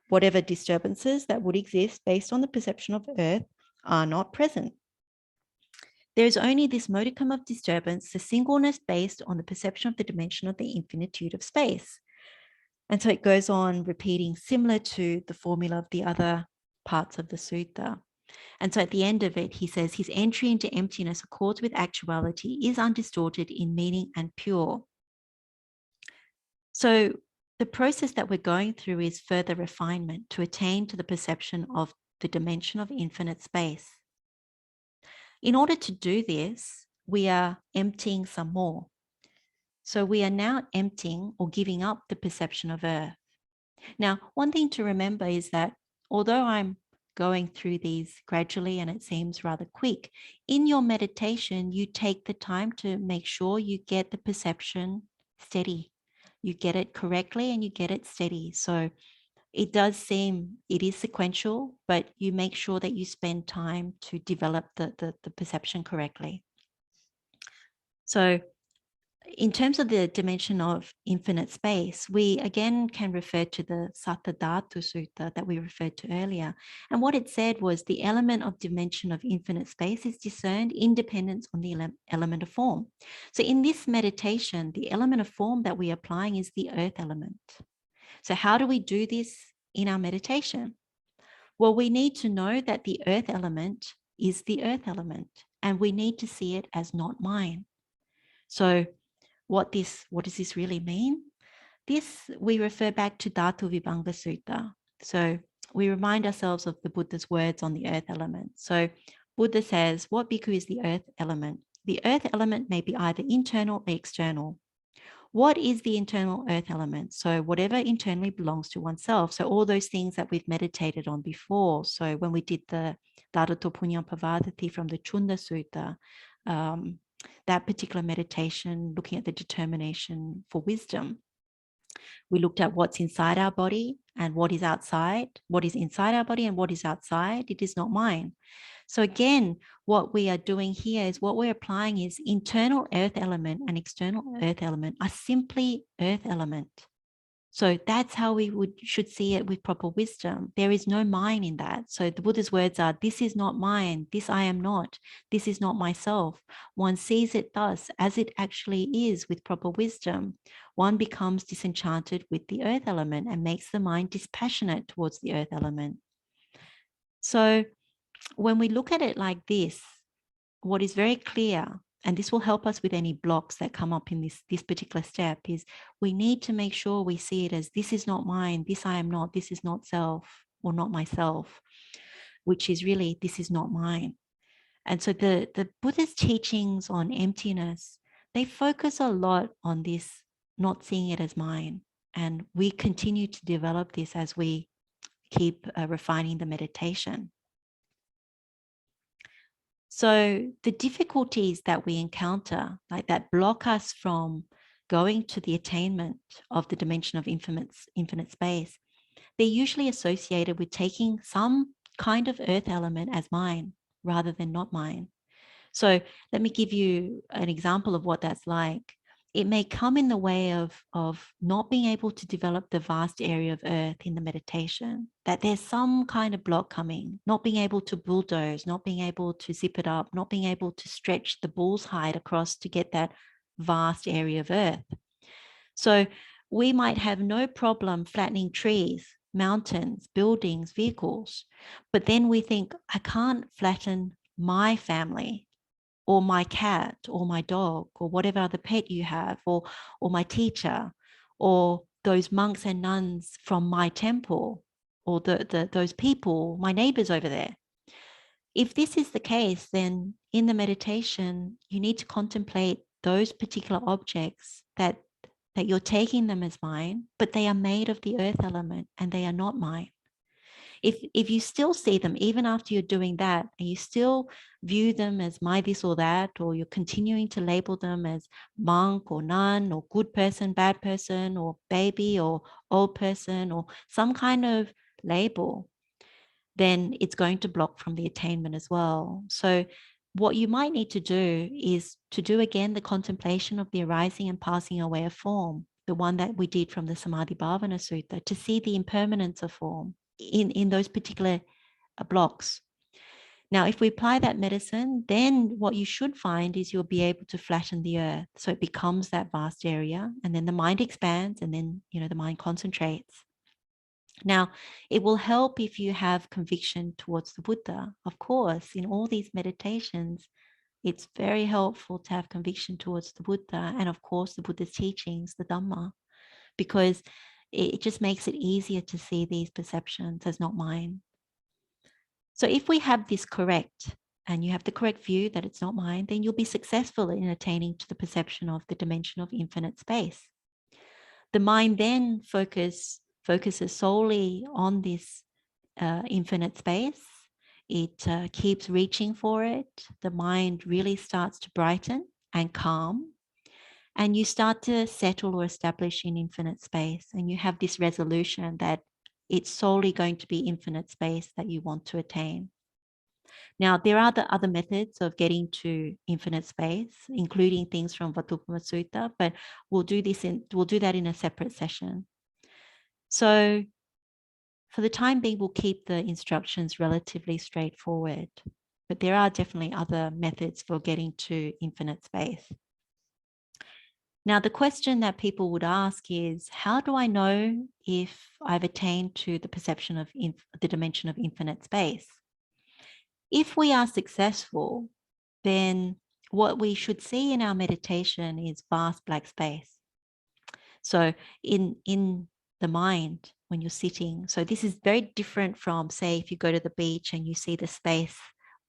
Whatever disturbances that would exist based on the perception of earth are not present. There is only this modicum of disturbance, the singleness based on the perception of the dimension of the infinitude of space. And so it goes on repeating, similar to the formula of the other parts of the sutta. And so at the end of it, he says, his entry into emptiness accords with actuality, is undistorted in meaning and pure. So the process that we're going through is further refinement to attain to the perception of the dimension of infinite space. In order to do this, we are emptying some more. So we are now emptying or giving up the perception of earth. Now, one thing to remember is that although I'm going through these gradually and it seems rather quick, in your meditation, you take the time to make sure you get the perception steady. you get it correctly and you get it steady. So it does seem it is sequential, but you make sure that you spend time to develop the perception correctly. So in terms of the dimension of infinite space, we again can refer to the Sattadhatu Sutta that we referred to earlier. And what it said was the element of dimension of infinite space is discerned independent on the element of form. So in this meditation, the element of form that we're applying is the earth element. So how do we do this in our meditation? Well, we need to know that the earth element is the earth element, and we need to see it as not mine. So what does this really mean? This, we refer back to Dhatu Vibhanga Sutta. So we remind ourselves of the Buddha's words on the earth element. So Buddha says, what bhikkhu is the earth element? The earth element may be either internal or external. What is the internal earth element? So whatever internally belongs to oneself. So all those things that we've meditated on before. So when we did the Dharato Punyam Pavadati from the Chunda Sutta, that particular meditation, looking at the determination for wisdom, we looked at what's inside our body and what is outside, what is inside our body and what is outside. It is not mine. So again, what we are doing here is what we're applying is internal earth element and external earth element are simply earth element. So that's how we should see it with proper wisdom. There is no mine in that. So the Buddha's words are, this is not mine, this I am not, this is not myself. One sees it thus as it actually is with proper wisdom. One becomes disenchanted with the earth element and makes the mind dispassionate towards the earth element. So when we look at it like this, what is very clear, and this will help us with any blocks that come up in this particular step, is we need to make sure we see it as this is not mine, this I am not, this is not self or not myself, which is really this is not mine. And so the Buddha's teachings on emptiness, they focus a lot on this, not seeing it as mine. And we continue to develop this as we keep refining the meditation. So the difficulties that we encounter, like that block us from going to the attainment of the dimension of infinite space, they're usually associated with taking some kind of earth element as mine rather than not mine. So let me give you an example of what that's like. It may come in the way of not being able to develop the vast area of earth in the meditation, that there's some kind of block coming, not being able to bulldoze, not being able to zip it up, not being able to stretch the bull's hide across to get that vast area of earth. So we might have no problem flattening trees, mountains, buildings, vehicles, but then we think, I can't flatten my family, or my cat, or my dog, or whatever other pet you have, or my teacher, or those monks and nuns from my temple, or those people, my neighbors over there. If this is the case, then in the meditation, you need to contemplate those particular objects that you're taking them as mine, but they are made of the earth element and they are not mine. If you still see them, even after you're doing that, and you still view them as my this or that, or you're continuing to label them as monk or nun or good person, bad person, or baby or old person, or some kind of label, then it's going to block from the attainment as well. So what you might need to do is to do again the contemplation of the arising and passing away of form, the one that we did from the Samadhi Bhavana Sutta, to see the impermanence of form in those particular blocks. Now, if we apply that medicine, then what you should find is you'll be able to flatten the earth. So it becomes that vast area, and then the mind expands, and then, the mind concentrates. Now, it will help if you have conviction towards the Buddha. Of course, in all these meditations, it's very helpful to have conviction towards the Buddha, and of course, the Buddha's teachings, the Dhamma, because it just makes it easier to see these perceptions as not mine. So if we have this correct, and you have the correct view that it's not mine, then you'll be successful in attaining to the perception of the dimension of infinite space. The mind then focuses solely on this infinite space. It keeps reaching for it. The mind really starts to brighten and calm. And you start to settle or establish in infinite space, and you have this resolution that it's solely going to be infinite space that you want to attain. Now, there are the other methods of getting to infinite space, including things from Vatupama Sutta, but we'll do that in a separate session. So for the time being, we'll keep the instructions relatively straightforward, but there are definitely other methods for getting to infinite space. Now, the question that people would ask is, how do I know if I've attained to the perception of the dimension of infinite space? If we are successful, then what we should see in our meditation is vast black space. So in the mind, when you're sitting, so this is very different from, say, if you go to the beach and you see the space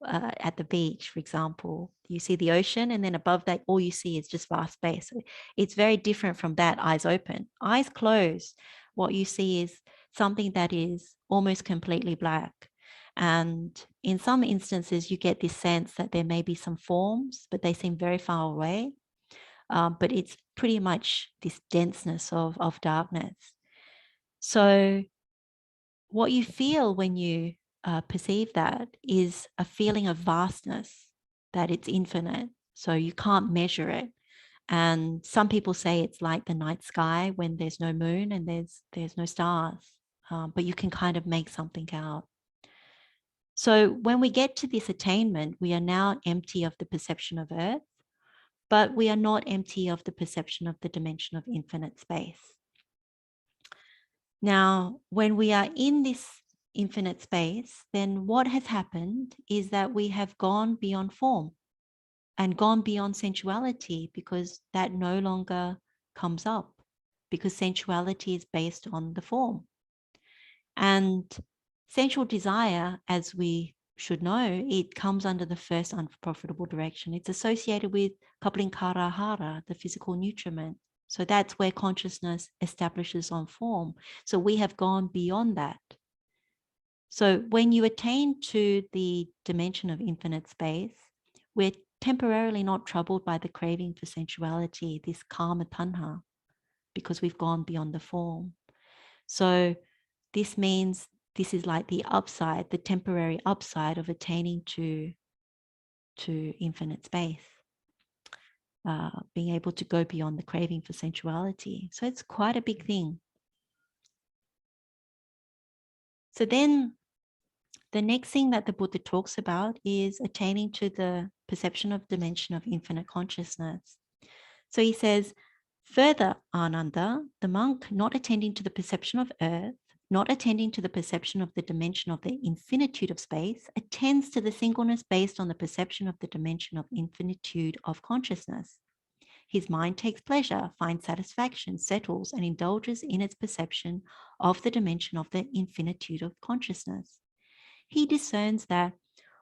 at the beach, for example, you see the ocean, and then above that, all you see is just vast space. So it's very different from that, eyes open. Eyes closed, what you see is something that is almost completely black. And in some instances, you get this sense that there may be some forms, but they seem very far away. But it's pretty much this denseness of darkness. So what you feel when you perceive that is a feeling of vastness, that it's infinite. So you can't measure it. And some people say it's like the night sky when there's no moon and there's no stars, but you can kind of make something out. So when we get to this attainment, we are now empty of the perception of earth, but we are not empty of the perception of the dimension of infinite space. Now, when we are in this infinite space, then what has happened is that we have gone beyond form and gone beyond sensuality, because that no longer comes up, because sensuality is based on the form. And sensual desire, as we should know, it comes under the first unprofitable direction. It's associated with kaplinkara, the physical nutriment. So that's where consciousness establishes on form. So we have gone beyond that. So when you attain to the dimension of infinite space, we're temporarily not troubled by the craving for sensuality, this karma tanha, because we've gone beyond the form. So this means this is like the upside, the temporary upside of attaining to infinite space, being able to go beyond the craving for sensuality. So it's quite a big thing. So then the next thing that the Buddha talks about is attaining to the perception of dimension of infinite consciousness. So he says, further, Ananda, the monk not attending to the perception of earth, not attending to the perception of the dimension of the infinitude of space, attends to the singleness based on the perception of the dimension of infinitude of consciousness. His mind takes pleasure, finds satisfaction, settles, and indulges in its perception of the dimension of the infinitude of consciousness. He discerns that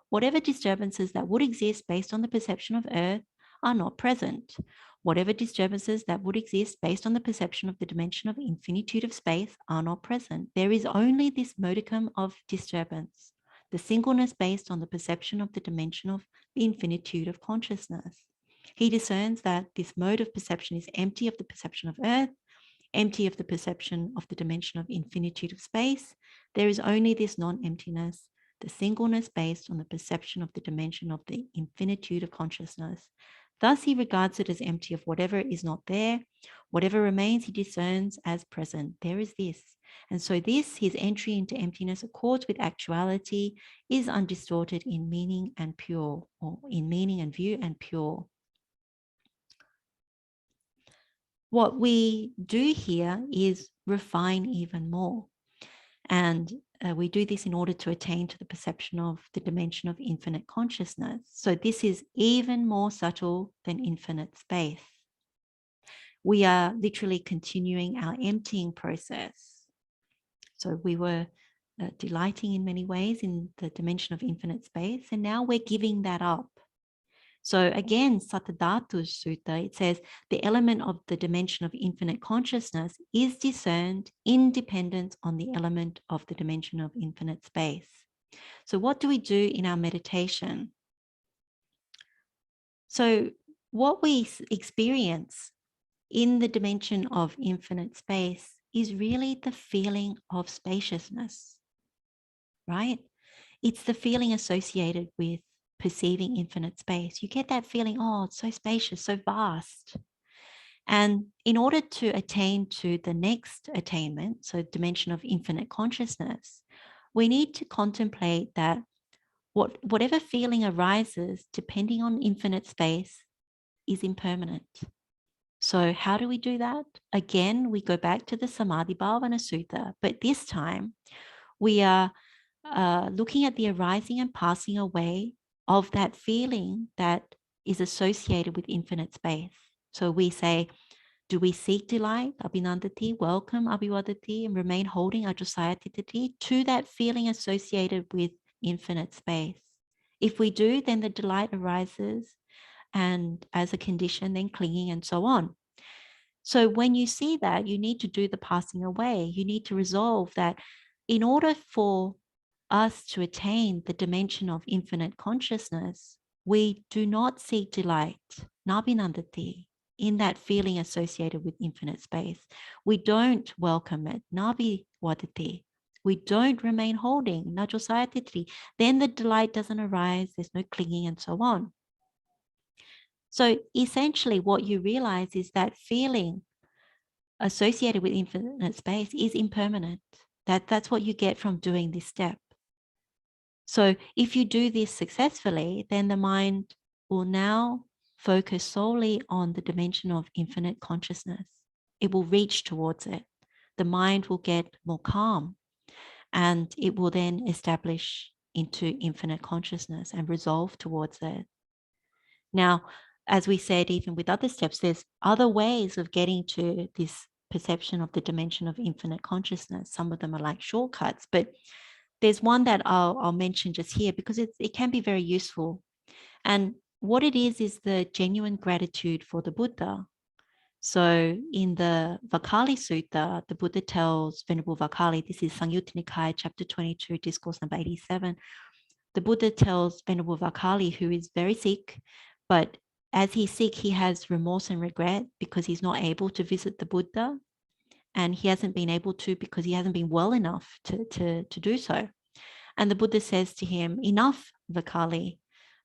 whatever disturbances that would exist based on the perception of earth are not present. Whatever disturbances that would exist based on the perception of the dimension of infinitude of space are not present. There is only this modicum of disturbance, the singleness based on the perception of the dimension of the infinitude of consciousness. He discerns that this mode of perception is empty of the perception of earth, empty of the perception of the dimension of infinitude of space. There is only this non-emptiness, the singleness based on the perception of the dimension of the infinitude of consciousness. Thus, he regards it as empty of whatever is not there. Whatever remains, he discerns as present. There is this. And so this, his entry into emptiness, accords with actuality, is undistorted in meaning and pure, or in meaning and view and pure. What we do here is refine even more. And we do this in order to attain to the perception of the dimension of infinite consciousness. So this is even more subtle than infinite space. We are literally continuing our emptying process. So we were delighting in many ways in the dimension of infinite space, and now we're giving that up. So again, Satadhatu Sutta, it says the element of the dimension of infinite consciousness is discerned independent on the element of the dimension of infinite space. So what do we do in our meditation? So what we experience in the dimension of infinite space is really the feeling of spaciousness, right? It's the feeling associated with perceiving infinite space. You get that feeling, oh, it's so spacious, so vast. And in order to attain to the next attainment, so dimension of infinite consciousness, we need to contemplate that whatever feeling arises, depending on infinite space, is impermanent. So how do we do that? Again, we go back to the Samadhi Bhavana Sutta, but this time we are looking at the arising and passing away of that feeling that is associated with infinite space. So we say, do we seek delight, abhinandati, welcome, abhivadati, and remain holding, ajasayatitati, to that feeling associated with infinite space? If we do, then the delight arises, and as a condition, then clinging and so on. So when you see that, you need to do the passing away. You need to resolve that in order for us to attain the dimension of infinite consciousness, we do not seek delight, nabhinandati, in that feeling associated with infinite space. We don't welcome it, nabhivadati. We don't remain holding, najosayatitri. Then the delight doesn't arise, there's no clinging and so on. So essentially what you realize is that feeling associated with infinite space is impermanent. That's what you get from doing this step. So if you do this successfully, then the mind will now focus solely on the dimension of infinite consciousness. It will reach towards it. The mind will get more calm, and it will then establish into infinite consciousness and resolve towards it. Now, as we said, even with other steps, there's other ways of getting to this perception of the dimension of infinite consciousness. Some of them are like shortcuts, but there's one that I'll mention just here because it can be very useful. And what it is the genuine gratitude for the Buddha. So in the Vakali Sutta, the Buddha tells Venerable Vakali, this is Samyutta Nikaya, chapter 22, discourse number 87. The Buddha tells Venerable Vakali, who is very sick, but as he's sick, he has remorse and regret because he's not able to visit the Buddha. And he hasn't been able to because he hasn't been well enough to do so. And the Buddha says to him, enough, Vakali.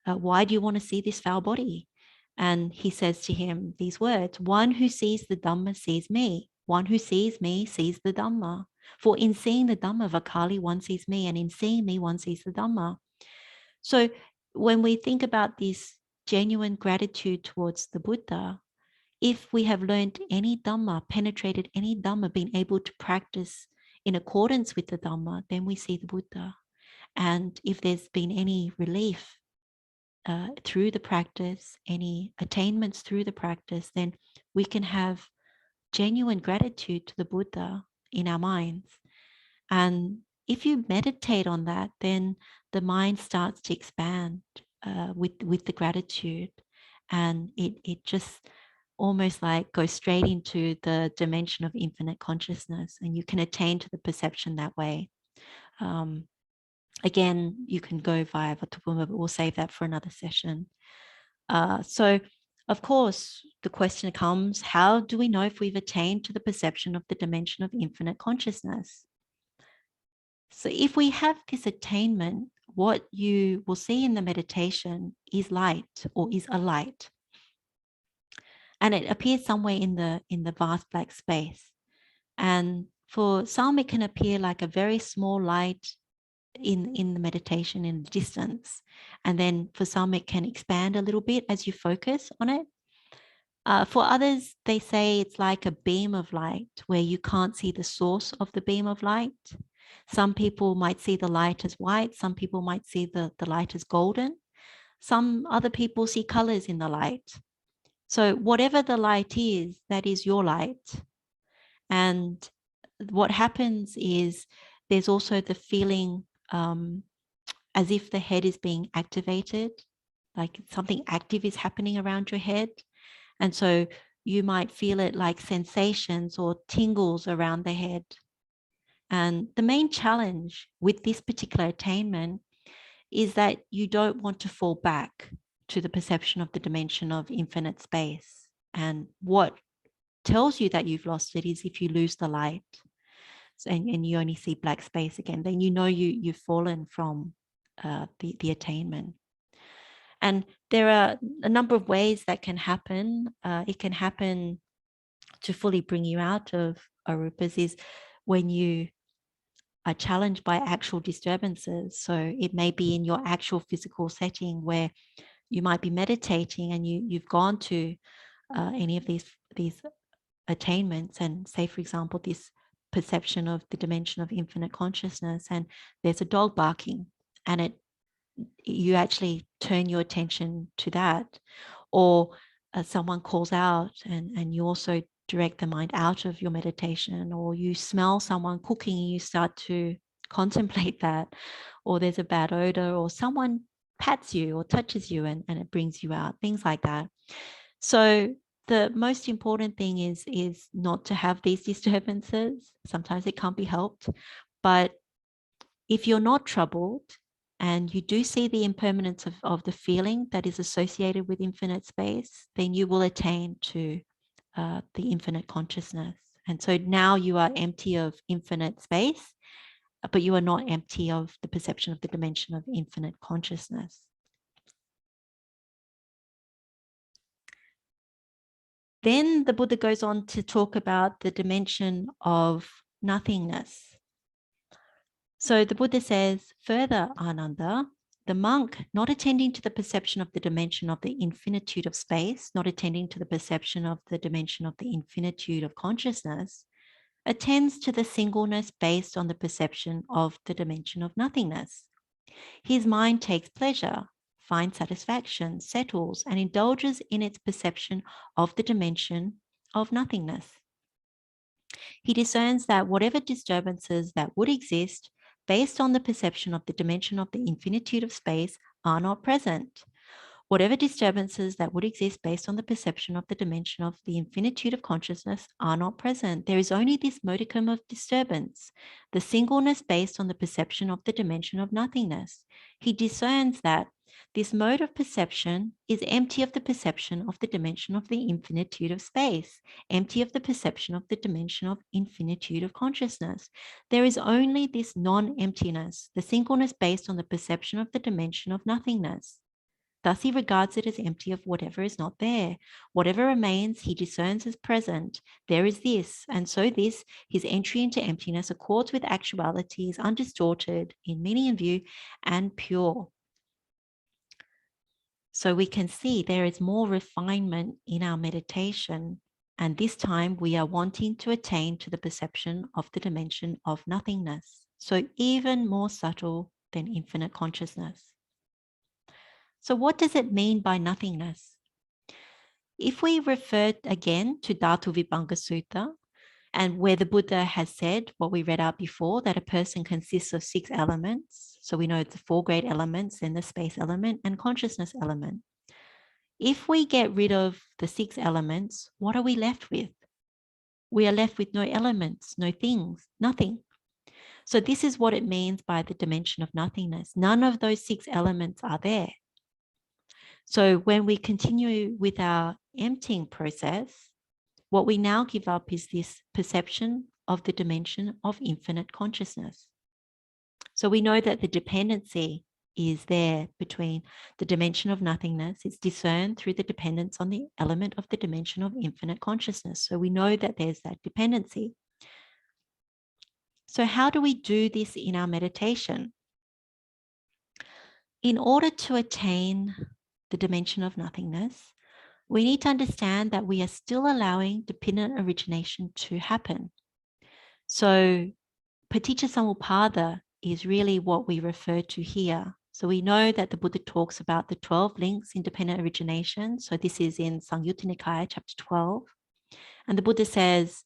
Why do you want to see this foul body? And he says to him these words, one who sees the Dhamma sees me. One who sees me sees the Dhamma. For in seeing the Dhamma, Vakali, one sees me, and in seeing me, one sees the Dhamma. So when we think about this genuine gratitude towards the Buddha, if we have learned any Dhamma, penetrated any Dhamma, been able to practice in accordance with the Dhamma, then we see the Buddha. And if there's been any relief through the practice, any attainments through the practice, then we can have genuine gratitude to the Buddha in our minds. And if you meditate on that, then the mind starts to expand with the gratitude, and it just almost like goes straight into the dimension of infinite consciousness, and you can attain to the perception that way. Again, you can go via Vatupuma, but we'll save that for another session. So, of course, the question comes, how do we know if we've attained to the perception of the dimension of infinite consciousness? So if we have this attainment, what you will see in the meditation is light, or is a light. And it appears somewhere in the vast black space. And for some, it can appear like a very small light in the meditation in the distance. And then for some, it can expand a little bit as you focus on it. For others, they say it's like a beam of light where you can't see the source of the beam of light. Some people might see the light as white. Some people might see the light as golden. Some other people see colors in the light. So whatever the light is, that is your light. And what happens is there's also the feeling as if the head is being activated, like something active is happening around your head. And so you might feel it like sensations or tingles around the head. And the main challenge with this particular attainment is that you don't want to fall back to the perception of the dimension of infinite space. And what tells you that you've lost it is if you lose the light. And you only see black space again, then you know you've fallen from the attainment. And there are a number of ways that can happen. It can happen to fully bring you out of arupas is when you are challenged by actual disturbances. So it may be in your actual physical setting where you might be meditating and you've gone to any of these attainments, and say, for example, this perception of the dimension of infinite consciousness, and there's a dog barking, and you actually turn your attention to that, or someone calls out and you also direct the mind out of your meditation, or you smell someone cooking and you start to contemplate that, or there's a bad odor, or someone pats you or touches you and it brings you out, things like that. So the most important thing is not to have these disturbances. Sometimes it can't be helped, but if you're not troubled and you do see the impermanence of the feeling that is associated with infinite space, then you will attain to the infinite consciousness. And so now you are empty of infinite space, but you are not empty of the perception of the dimension of infinite consciousness. Then the Buddha goes on to talk about the dimension of nothingness. So the Buddha says, further, Ananda, the monk not attending to the perception of the dimension of the infinitude of space, not attending to the perception of the dimension of the infinitude of consciousness, attends to the singleness based on the perception of the dimension of nothingness. His mind takes pleasure, finds satisfaction, settles, and indulges in its perception of the dimension of nothingness. He discerns that whatever disturbances that would exist based on the perception of the dimension of the infinitude of space are not present. Whatever disturbances that would exist based on the perception of the dimension of the infinitude of consciousness are not present. There is only this modicum of disturbance, the singleness based on the perception of the dimension of nothingness. He discerns that this mode of perception is empty of the perception of the dimension of the infinitude of space, empty of the perception of the dimension of infinitude of consciousness. There is only this non-emptiness, the singleness based on the perception of the dimension of nothingness. Thus he regards it as empty of whatever is not there. Whatever remains, he discerns as present. There is this, and so this, his entry into emptiness, accords with actuality, is undistorted in meaning and view, and pure. So we can see there is more refinement in our meditation, and this time we are wanting to attain to the perception of the dimension of nothingness. So even more subtle than infinite consciousness. So what does it mean by nothingness? If we refer again to Dhatu Vibhanga Sutta, and where the Buddha has said what we read out before, that a person consists of 6 elements. So we know it's the 4 great elements, then the space element and consciousness element. If we get rid of the 6 elements, what are we left with? We are left with no elements, no things, nothing. So this is what it means by the dimension of nothingness. None of those 6 elements are there. So when we continue with our emptying process, what we now give up is this perception of the dimension of infinite consciousness. So we know that the dependency is there between the dimension of nothingness. It's discerned through the dependence on the element of the dimension of infinite consciousness. So we know that there's that dependency. So how do we do this in our meditation? In order to attain the dimension of nothingness, we need to understand that we are still allowing dependent origination to happen. So paticca samuppada is really what we refer to here. So we know that the Buddha talks about the 12 links in dependent origination. So this is in Samyutta Nikaya, chapter 12. And the Buddha says,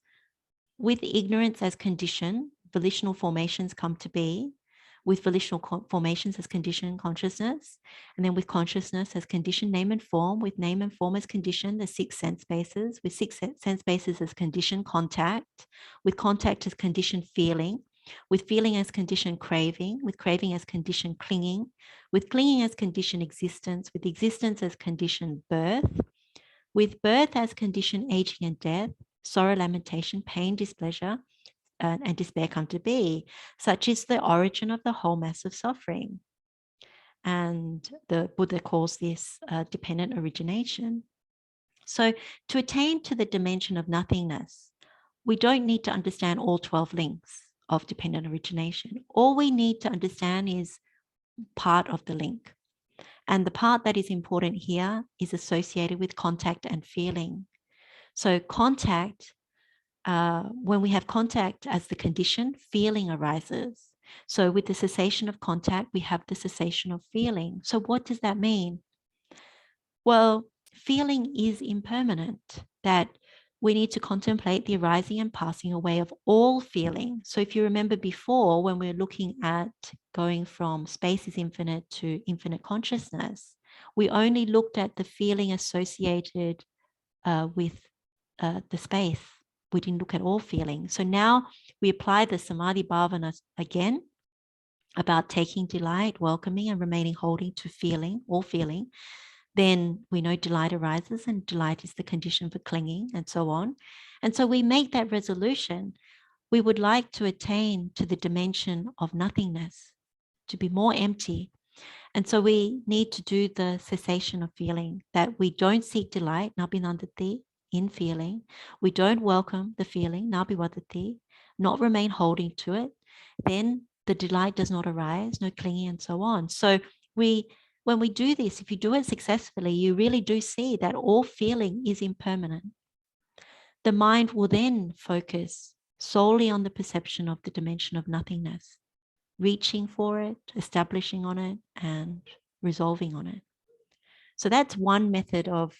with ignorance as condition, volitional formations come to be. With volitional formations as condition, consciousness, and then with consciousness as condition, name and form, with name and form as condition, the 6 sense bases, with 6 sense bases as condition, contact, with contact as condition, feeling, with feeling as condition, craving, with craving as condition, clinging, with clinging as condition, existence, with existence as condition, birth, with birth as condition, aging and death, sorrow, lamentation, pain, displeasure, and despair come to be. Such is the origin of the whole mass of suffering. And the Buddha calls this dependent origination. So to attain to the dimension of nothingness, we don't need to understand all 12 links of dependent origination. All we need to understand is part of the link. And the part that is important here is associated with contact and feeling. So contact, when we have contact as the condition, feeling arises. So with the cessation of contact, we have the cessation of feeling. So what does that mean? Well, feeling is impermanent, that we need to contemplate the arising and passing away of all feeling. So if you remember before, when we're looking at going from space is infinite to infinite consciousness, we only looked at the feeling associated with the space. We didn't look at all feeling. So now we apply the samadhi bhavana again about taking delight, welcoming and remaining holding to feeling, all feeling. Then we know delight arises and delight is the condition for clinging and so on. And so we make that resolution. We would like to attain to the dimension of nothingness, to be more empty. And so we need to do the cessation of feeling, that we don't seek delight, nabinandati, in feeling. We don't welcome the feeling, nabiwadati, not remain holding to it. Then the delight does not arise, no clinging and so on. So when we do this, if you do it successfully, you really do see that all feeling is impermanent. The mind will then focus solely on the perception of the dimension of nothingness, reaching for it, establishing on it, and resolving on it. So that's one method of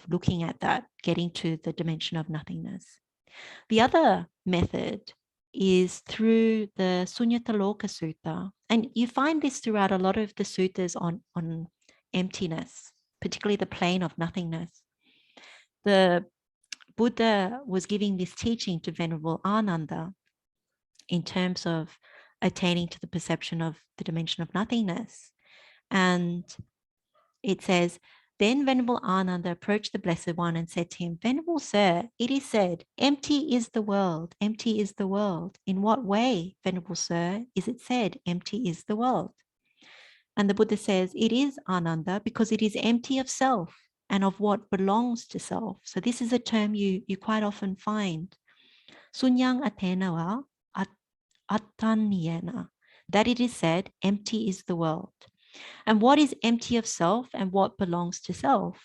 looking at that, getting to the dimension of nothingness. The other method is through the Suññata Sutta. And you find this throughout a lot of the suttas on emptiness, particularly the plane of nothingness. The Buddha was giving this teaching to Venerable Ananda in terms of attaining to the perception of the dimension of nothingness. And it says, then Venerable Ananda approached the Blessed One and said to him, Venerable Sir, it is said, empty is the world, empty is the world. In what way, Venerable Sir, is it said, empty is the world? And the Buddha says, it is Ananda because it is empty of self and of what belongs to self. So this is a term you quite often find. Sunyang atenawa atanyena, that it is said, empty is the world. And what is empty of self and what belongs to self?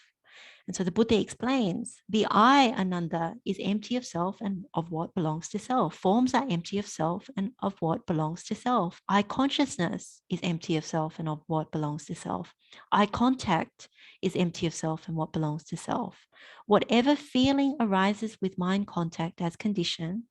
And so the Buddha explains, the I, Ananda, is empty of self and of what belongs to self. Forms are empty of self and of what belongs to self. I consciousness is empty of self and of what belongs to self. I contact is empty of self and what belongs to self. Whatever feeling arises with mind contact as condition,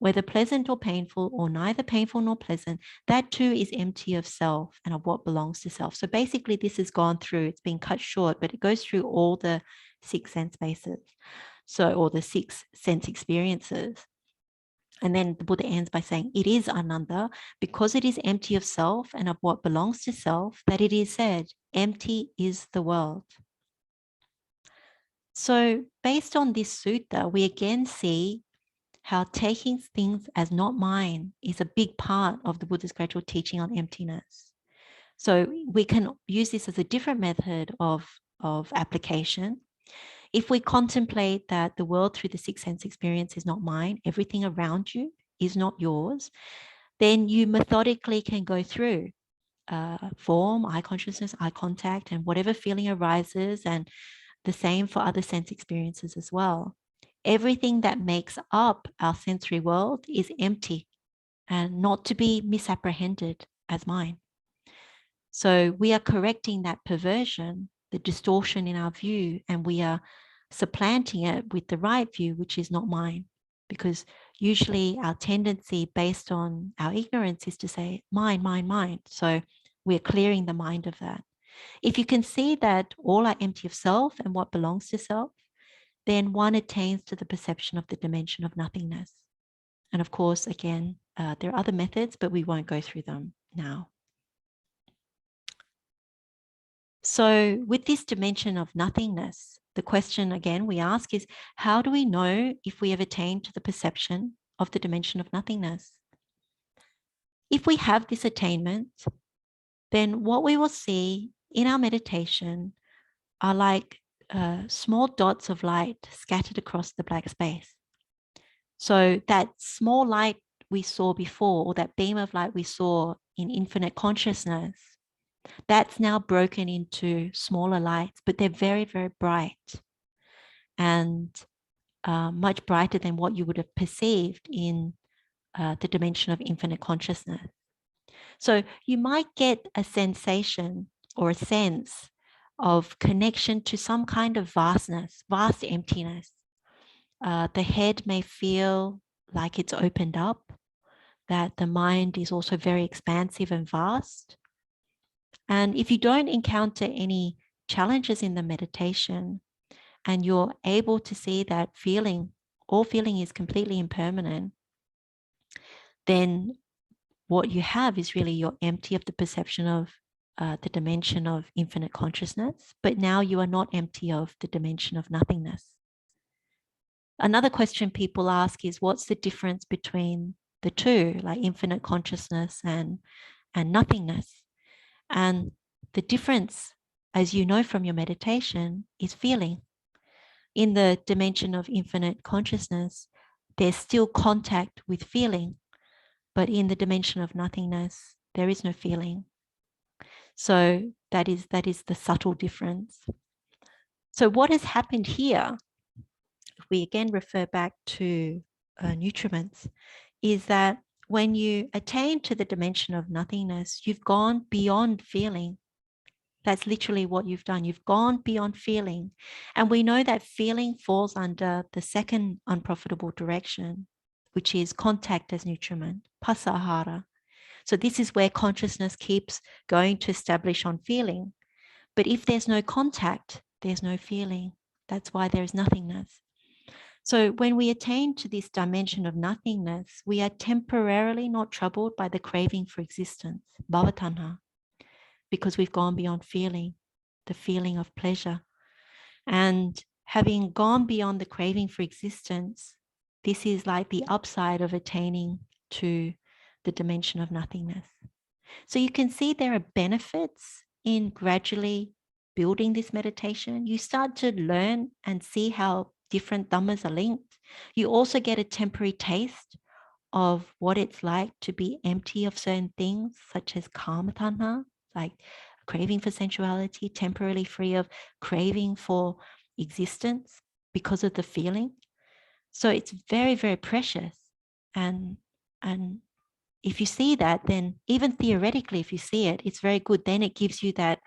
whether pleasant or painful or neither painful nor pleasant, that too is empty of self and of what belongs to self. So basically this has gone through, it's been cut short, but it goes through all the 6 sense bases. So, or the 6 sense experiences. And then the Buddha ends by saying, it is Ananda, because it is empty of self and of what belongs to self, that it is said, empty is the world. So based on this sutta, we again see how taking things as not mine is a big part of the Buddha's gradual teaching on emptiness. So we can use this as a different method of application. If we contemplate that the world through the 6 sense experience is not mine, everything around you is not yours, then you methodically can go through form, eye consciousness, eye contact, and whatever feeling arises, and the same for other sense experiences as well. Everything that makes up our sensory world is empty and not to be misapprehended as mine. So we are correcting that perversion, the distortion in our view, and we are supplanting it with the right view, which is not mine. Because usually our tendency based on our ignorance is to say, mine, mine, mine. So we're clearing the mind of that. If you can see that all are empty of self and what belongs to self, then one attains to the perception of the dimension of nothingness. And of course, again, there are other methods, but we won't go through them now. So with this dimension of nothingness, the question again we ask is, how do we know if we have attained to the perception of the dimension of nothingness? If we have this attainment, then what we will see in our meditation are like small dots of light scattered across the black space. So that small light we saw before, or that beam of light we saw in infinite consciousness, that's now broken into smaller lights, but they're very, very bright and much brighter than what you would have perceived in the dimension of infinite consciousness. So you might get a sensation or a sense of connection to some kind of vastness, vast emptiness. The head may feel like it's opened up, that the mind is also very expansive and vast. And if you don't encounter any challenges in the meditation and you're able to see that feeling, all feeling is completely impermanent, then what you have is really you're empty of the perception of the dimension of infinite consciousness, but now you are not empty of the dimension of nothingness. Another question people ask is, what's the difference between the two, like infinite consciousness and nothingness? And the difference, as you know from your meditation, is feeling. In the dimension of infinite consciousness, there's still contact with feeling, but in the dimension of nothingness, there is no feeling. So that is the subtle difference. So what has happened here, if we again refer back to nutriments, is that when you attain to the dimension of nothingness, you've gone beyond feeling. That's literally what you've done. You've gone beyond feeling. And we know that feeling falls under the second unprofitable direction, which is contact as nutriment, pasahara. So this is where consciousness keeps going to establish on feeling. But if there's no contact, there's no feeling. That's why there's nothingness. So when we attain to this dimension of nothingness, we are temporarily not troubled by the craving for existence, bhavatanha, because we've gone beyond feeling, the feeling of pleasure. And having gone beyond the craving for existence, this is like the upside of attaining to the dimension of nothingness. So you can see there are benefits in gradually building this meditation. You start to learn and see how different dhammas are linked. You also get a temporary taste of what it's like to be empty of certain things, such as kama tanha, like craving for sensuality, temporarily free of craving for existence because of the feeling. So it's very, very precious. And if you see that, then even theoretically, if you see it, it's very good. Then it gives you that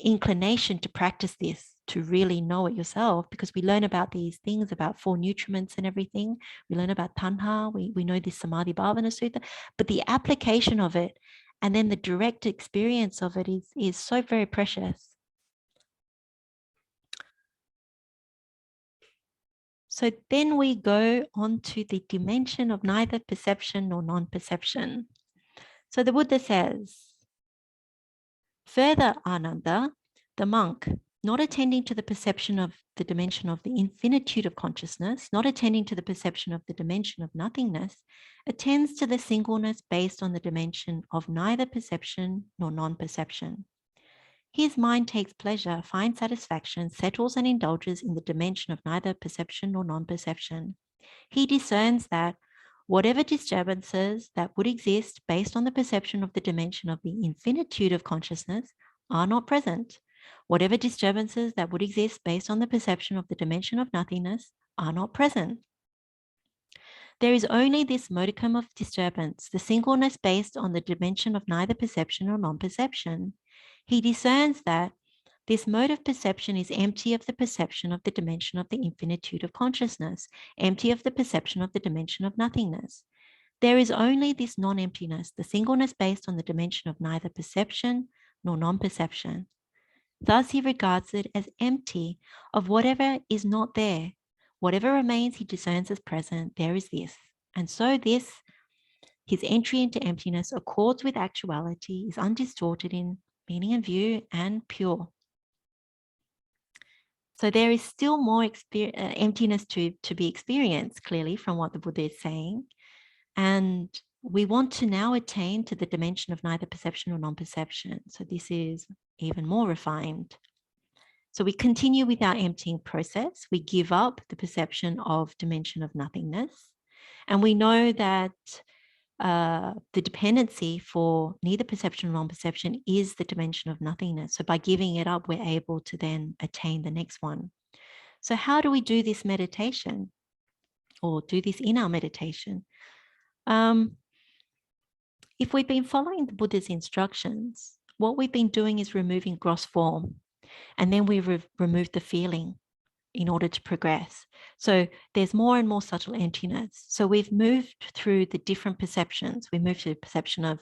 inclination to practice this, to really know it yourself, because we learn about these things, about 4 nutriments and everything. We learn about tanha. We know this Samadhi Bhavana Sutta, but the application of it and then the direct experience of it is so very precious. So then we go on to the dimension of neither perception nor non-perception. So the Buddha says, further, Ananda, the monk, not attending to the perception of the dimension of the infinitude of consciousness, not attending to the perception of the dimension of nothingness, attends to the singleness based on the dimension of neither perception nor non-perception. His mind takes pleasure, finds satisfaction, settles and indulges in the dimension of neither perception nor non-perception. He discerns that whatever disturbances that would exist based on the perception of the dimension of the infinitude of consciousness are not present. Whatever disturbances that would exist based on the perception of the dimension of nothingness are not present. There is only this modicum of disturbance, the singleness based on the dimension of neither perception or non-perception. He discerns that this mode of perception is empty of the perception of the dimension of the infinitude of consciousness, empty of the perception of the dimension of nothingness. There is only this non-emptiness, the singleness based on the dimension of neither perception nor non-perception. Thus he regards it as empty of whatever is not there. Whatever remains he discerns as present, there is this. And so this, his entry into emptiness, accords with actuality, is undistorted in meaning and view, and pure. So there is still more emptiness to be experienced, clearly, from what the Buddha is saying. And we want to now attain to the dimension of neither perception nor non-perception. So this is even more refined. So we continue with our emptying process. We give up the perception of dimension of nothingness. And we know that the dependency for neither perception nor non-perception is the dimension of nothingness. So by giving it up, we're able to then attain the next one. So how do we do this meditation, or do this in our meditation? If we've been following the Buddha's instructions, what we've been doing is removing gross form, and then we remove the feeling in order to progress. So there's more and more subtle emptiness. So we've moved through the different perceptions. We moved to the perception of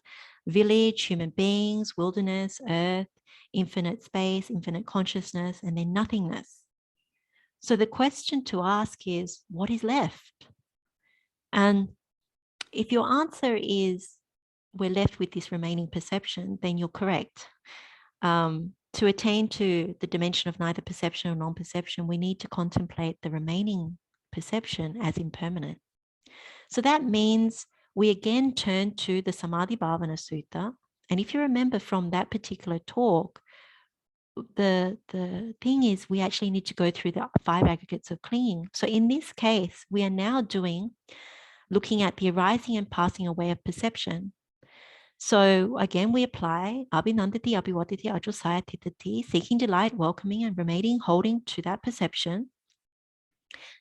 village, human beings, wilderness, earth, infinite space, infinite consciousness, and then nothingness. So the question to ask is, what is left? And if your answer is, we're left with this remaining perception, then you're correct. To attain to the dimension of neither perception or non-perception, we need to contemplate the remaining perception as impermanent. So that means we again turn to the Samadhi Bhavana Sutta. And if you remember from that particular talk, the thing is we actually need to go through the 5 aggregates of clinging. So in this case, we are now looking at the arising and passing away of perception. So again, we apply abhinandati, abhivatiti, ajosaya, titati, seeking delight, welcoming and remaining, holding to that perception.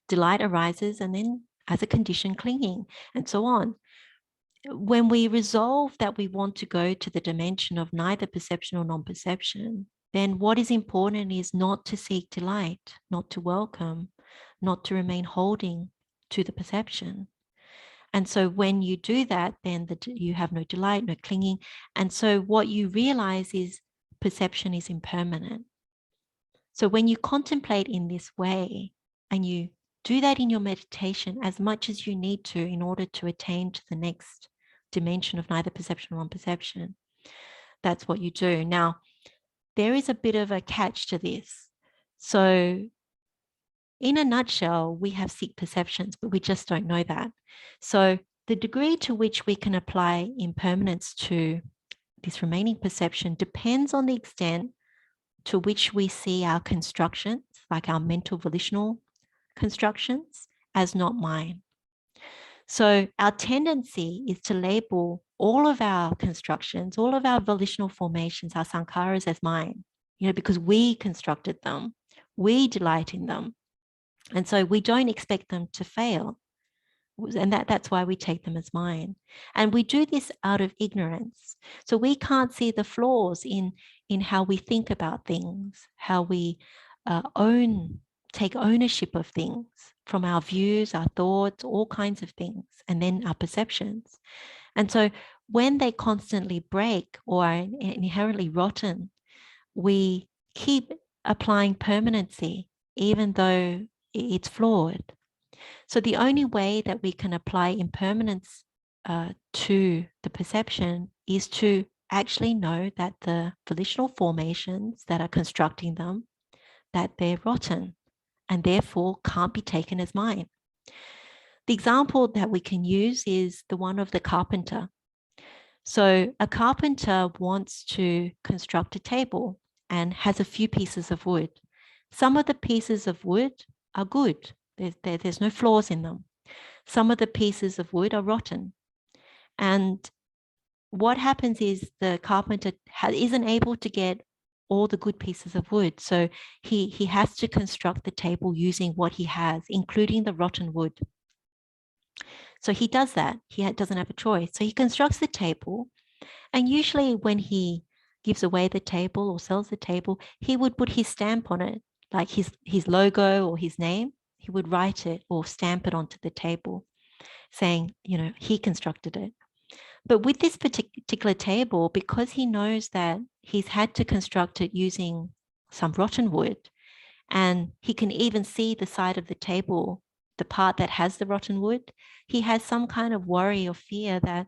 Delight arises, and then as a condition, clinging, and so on. When we resolve that we want to go to the dimension of neither perception or non-perception, then what is important is not to seek delight, not to welcome, not to remain holding to the perception. And so when you do that, then you have no delight, no clinging. And so what you realize is perception is impermanent. So when you contemplate in this way, and you do that in your meditation as much as you need to in order to attain to the next dimension of neither perception or non-perception, that's what you do. Now, there is a bit of a catch to this. So in a nutshell, we have 6 perceptions, but we just don't know that. So the degree to which we can apply impermanence to this remaining perception depends on the extent to which we see our constructions, like our mental volitional constructions, as not mine. So our tendency is to label all of our constructions, all of our volitional formations, our sankharas, as mine, because we constructed them, we delight in them. And so we don't expect them to fail. And that's why we take them as mine. And we do this out of ignorance. So we can't see the flaws in how we think about things, how we take ownership of things, from our views, our thoughts, all kinds of things, and then our perceptions. And so when they constantly break or are inherently rotten, we keep applying permanency, even though it's flawed. So the only way that we can apply impermanence to the perception is to actually know that the volitional formations that are constructing them, that they're rotten and therefore can't be taken as mine. The example that we can use is the one of the carpenter. So a carpenter wants to construct a table and has a few pieces of wood. Some of the pieces of wood are good. There's no flaws in them. Some of the pieces of wood are rotten. And what happens is the carpenter isn't able to get all the good pieces of wood. So he has to construct the table using what he has, including the rotten wood. So he does that. He doesn't have a choice. So he constructs the table. And usually when he gives away the table or sells the table, he would put his stamp on it, like his logo or his name. He would write it or stamp it onto the table saying, he constructed it. But with this particular table, because he knows that he's had to construct it using some rotten wood, and he can even see the side of the table, the part that has the rotten wood, he has some kind of worry or fear that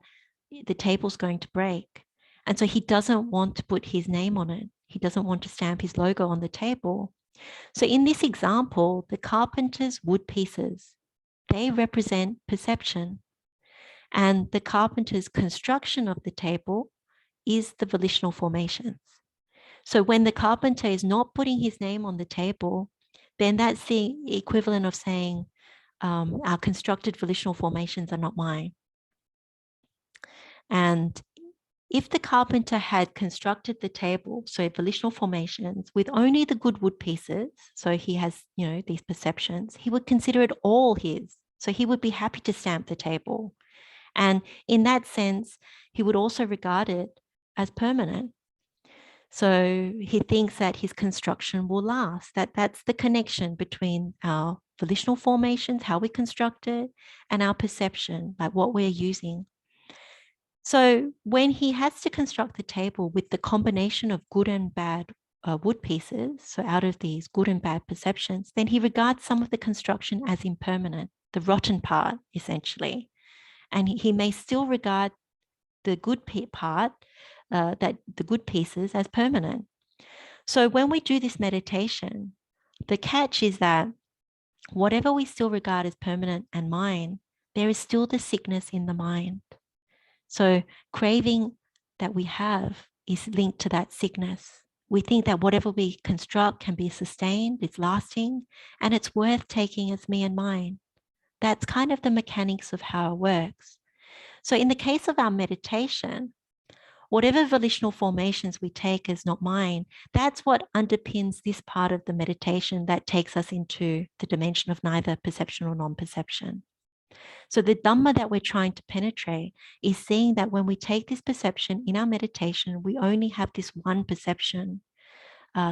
the table's going to break. And so he doesn't want to put his name on it. He doesn't want to stamp his logo on the table. So in this example, the carpenter's wood pieces, they represent perception. And the carpenter's construction of the table is the volitional formations. So when the carpenter is not putting his name on the table, then that's the equivalent of saying, our constructed volitional formations are not mine. And if the carpenter had constructed the table, so volitional formations, with only the good wood pieces, so he has, these perceptions, he would consider it all his. So he would be happy to stamp the table. And in that sense, he would also regard it as permanent. So he thinks that his construction will last, that's the connection between our volitional formations, how we construct it, and our perception, like what we're using. So when he has to construct the table with the combination of good and bad wood pieces, so out of these good and bad perceptions, then he regards some of the construction as impermanent, the rotten part, essentially. And he may still regard the good part, that the good pieces, as permanent. So when we do this meditation, the catch is that whatever we still regard as permanent and mine, there is still the sickness in the mind. So craving that we have is linked to that sickness. We think that whatever we construct can be sustained, it's lasting, and it's worth taking as me and mine. That's kind of the mechanics of how it works. So in the case of our meditation, whatever volitional formations we take as not mine, that's what underpins this part of the meditation that takes us into the dimension of neither perception or non-perception. So the Dhamma that we're trying to penetrate is seeing that when we take this perception in our meditation, we only have this one perception,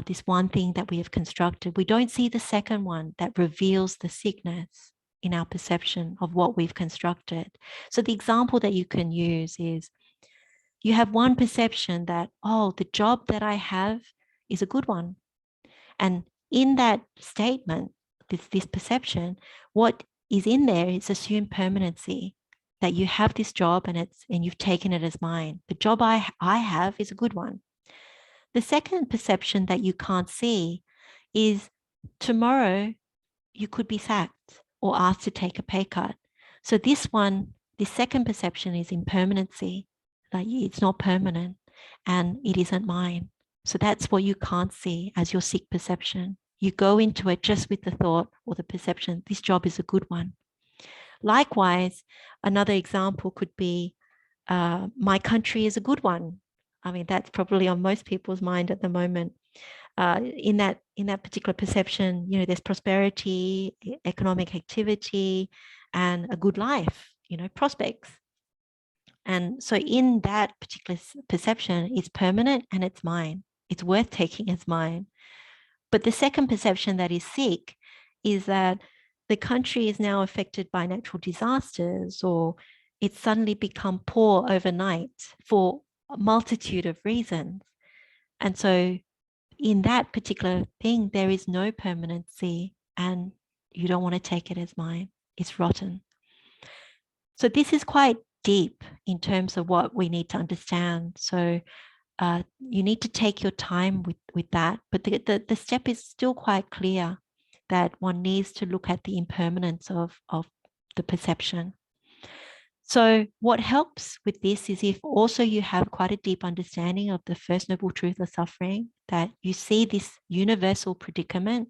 this one thing that we have constructed. We don't see the second one that reveals the sickness in our perception of what we've constructed. So the example that you can use is, you have one perception that, oh, the job that I have is a good one. And in that statement, this perception, what is in there is assumed permanency, that you have this job and you've taken it as mine. The job I have is a good one. The second perception that you can't see is tomorrow you could be sacked or asked to take a pay cut. So this second perception is impermanency. Like it's not permanent and it isn't mine. So that's what you can't see as your sick perception. You go into it just with the thought or the perception, this job is a good one. Likewise, another example could be, my country is a good one. I mean, that's probably on most people's mind at the moment. In that particular perception, there's prosperity, economic activity, and a good life, prospects. And so in that particular perception, it's permanent and it's mine. It's worth taking as mine. But the second perception that is sick is that the country is now affected by natural disasters, or it's suddenly become poor overnight for a multitude of reasons. And so in that particular thing, there is no permanency and you don't want to take it as mine. It's rotten. So this is quite deep in terms of what we need to understand. So you need to take your time with that. But the step is still quite clear that one needs to look at the impermanence of the perception. So what helps with this is if also you have quite a deep understanding of the first noble truth of suffering, that you see this universal predicament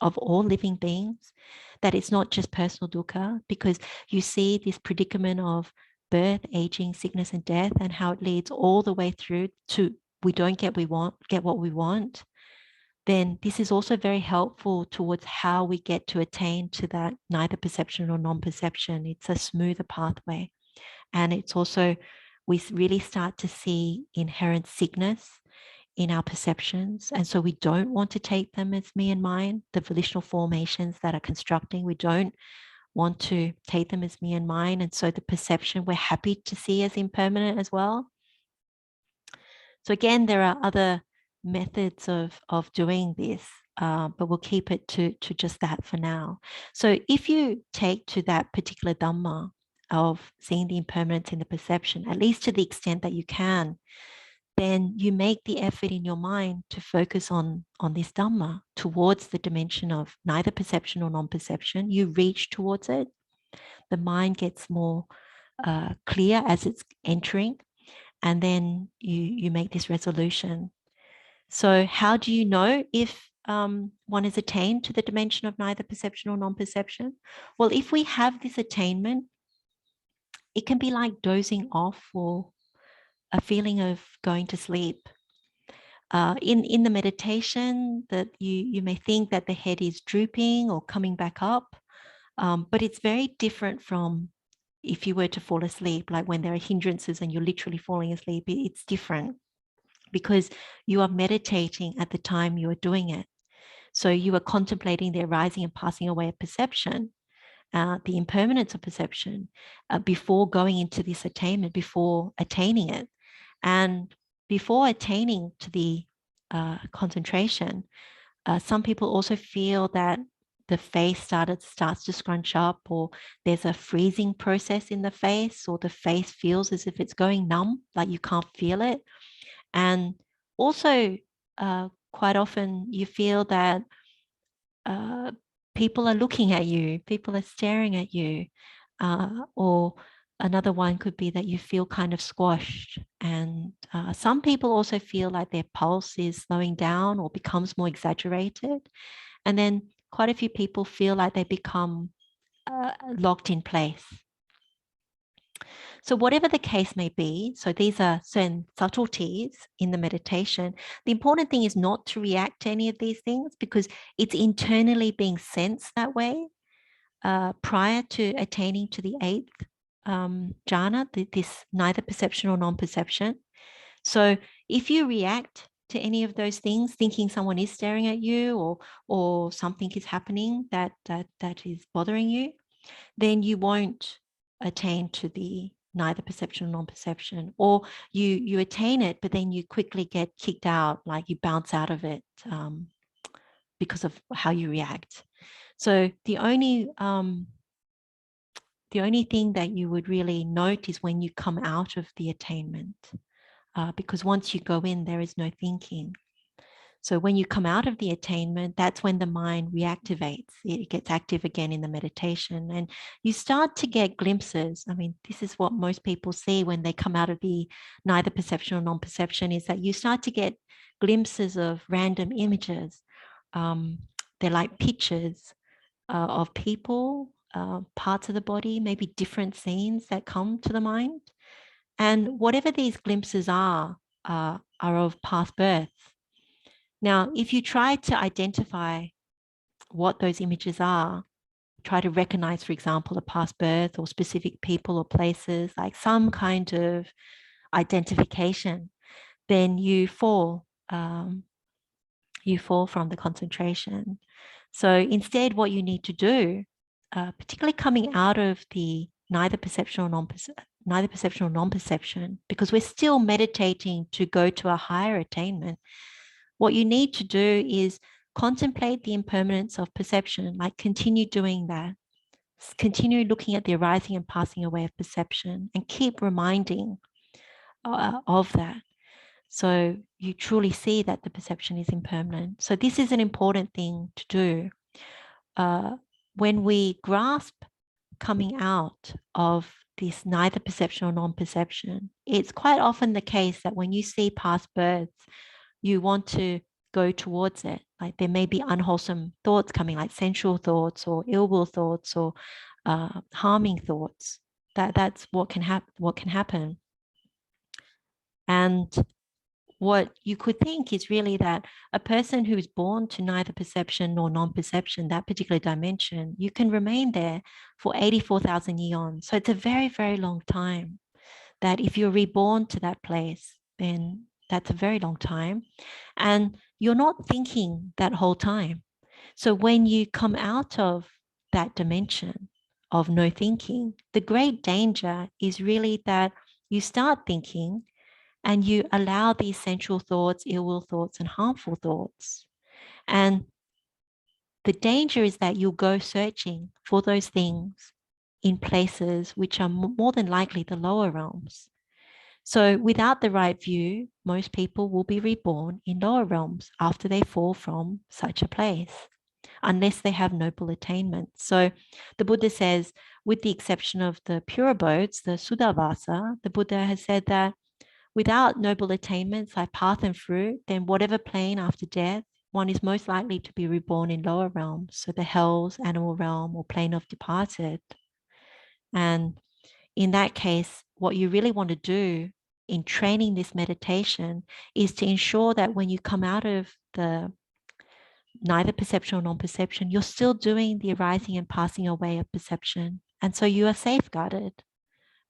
of all living beings, that it's not just personal dukkha, because you see this predicament of birth, aging, sickness, and death, and how it leads all the way through to we don't get what we want, then this is also very helpful towards how we get to attain to that neither perception or non-perception. It's a smoother pathway. And it's also, we really start to see inherent sickness in our perceptions. And so we don't want to take them as me and mine, the volitional formations that are constructing. We don't want to take them as me and mine. And so the perception we're happy to see as impermanent as well. So again, there are other methods of doing this, but we'll keep it to just that for now. So if you take to that particular Dhamma of seeing the impermanence in the perception, at least to the extent that you can, then you make the effort in your mind to focus on this Dhamma towards the dimension of neither perception or non-perception. You reach towards it. The mind gets more clear as it's entering, and then you make this resolution. So how do you know if one has attained to the dimension of neither perception or non-perception? Well, if we have this attainment, it can be like dozing off or a feeling of going to sleep. In the meditation, that you may think that the head is drooping or coming back up, but it's very different from if you were to fall asleep, like when there are hindrances and you're literally falling asleep. It's different because you are meditating at the time you are doing it. So you are contemplating the arising and passing away of perception, the impermanence of perception, before going into this attainment, before attaining it. And before attaining to the concentration, some people also feel that the face starts to scrunch up, or there's a freezing process in the face, or the face feels as if it's going numb, like you can't feel it. And also, quite often you feel that people are looking at you, people are staring at you, or another one could be that you feel kind of squashed. And some people also feel like their pulse is slowing down or becomes more exaggerated. And then quite a few people feel like they become locked in place. So whatever the case may be, so these are certain subtleties in the meditation. The important thing is not to react to any of these things, because it's internally being sensed that way prior to attaining to the eighth jhana, this neither perception or non-perception. So if you react to any of those things, thinking someone is staring at you, or something is happening that is bothering you, then you won't attain to the neither perception or non-perception, or you attain it, but then you quickly get kicked out, like you bounce out of it because of how you react. So the only thing that you would really note is when you come out of the attainment, because once you go in, there is no thinking. So when you come out of the attainment, that's when the mind reactivates. It gets active again in the meditation, and you start to get glimpses. I mean, this is what most people see when they come out of the neither perception or non-perception, is that you start to get glimpses of random images. They're like pictures of people, parts of the body, maybe different scenes that come to the mind. And whatever these glimpses are of past births. Now, if you try to identify what those images are, try to recognize, for example, a past birth or specific people or places, like some kind of identification, then you fall from the concentration. So instead, what you need to do, particularly coming out of the neither perception or non-perception, because we're still meditating to go to a higher attainment, what you need to do is contemplate the impermanence of perception, like continue doing that. Continue looking at the arising and passing away of perception, and keep reminding of that. So you truly see that the perception is impermanent. So this is an important thing to do. When we grasp coming out of this neither perception or non-perception, it's quite often the case that when you see past births, you want to go towards it. Like there may be unwholesome thoughts coming, like sensual thoughts or ill will thoughts or harming thoughts. That's what can happen. And what you could think is really that a person who is born to neither perception nor non-perception, that particular dimension, you can remain there for 84,000 eons. So it's a very, very long time. That if you're reborn to that place, then that's a very long time. And you're not thinking that whole time. So when you come out of that dimension of no thinking, the great danger is really that you start thinking and you allow these sensual thoughts, ill will thoughts, and harmful thoughts. And the danger is that you'll go searching for those things in places which are more than likely the lower realms. So without the right view, most people will be reborn in lower realms after they fall from such a place, unless they have noble attainment. So the Buddha says, with the exception of the pure abodes, the Suddhavasa, the Buddha has said that without noble attainments like path and fruit, then whatever plane after death, one is most likely to be reborn in lower realms, so the hells, animal realm, or plane of departed. And in that case, what you really want to do in training this meditation is to ensure that when you come out of the neither perception or non-perception, you're still doing the arising and passing away of perception. And so you are safeguarded.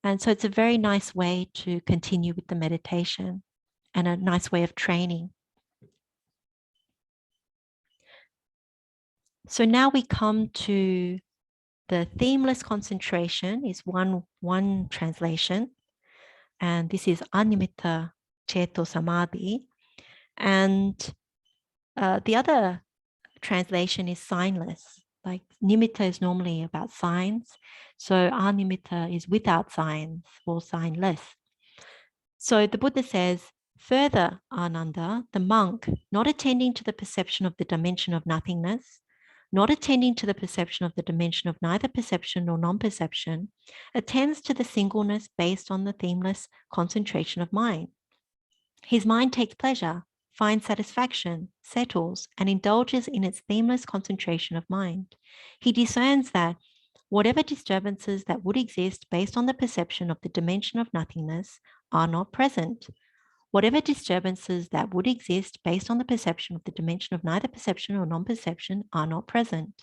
And so it's a very nice way to continue with the meditation and a nice way of training. So now we come to the themeless concentration is one translation. And this is Animitta Ceto Samadhi. And the other translation is signless. Like nimitta is normally about signs. So animitta is without signs or signless. So the Buddha says, further, Ananda, the monk, not attending to the perception of the dimension of nothingness, not attending to the perception of the dimension of neither perception nor non-perception, attends to the singleness based on the themeless concentration of mind. His mind takes pleasure, finds satisfaction, settles, and indulges in its themeless concentration of mind. He discerns that whatever disturbances that would exist based on the perception of the dimension of nothingness are not present. Whatever disturbances that would exist based on the perception of the dimension of neither perception or non-perception are not present.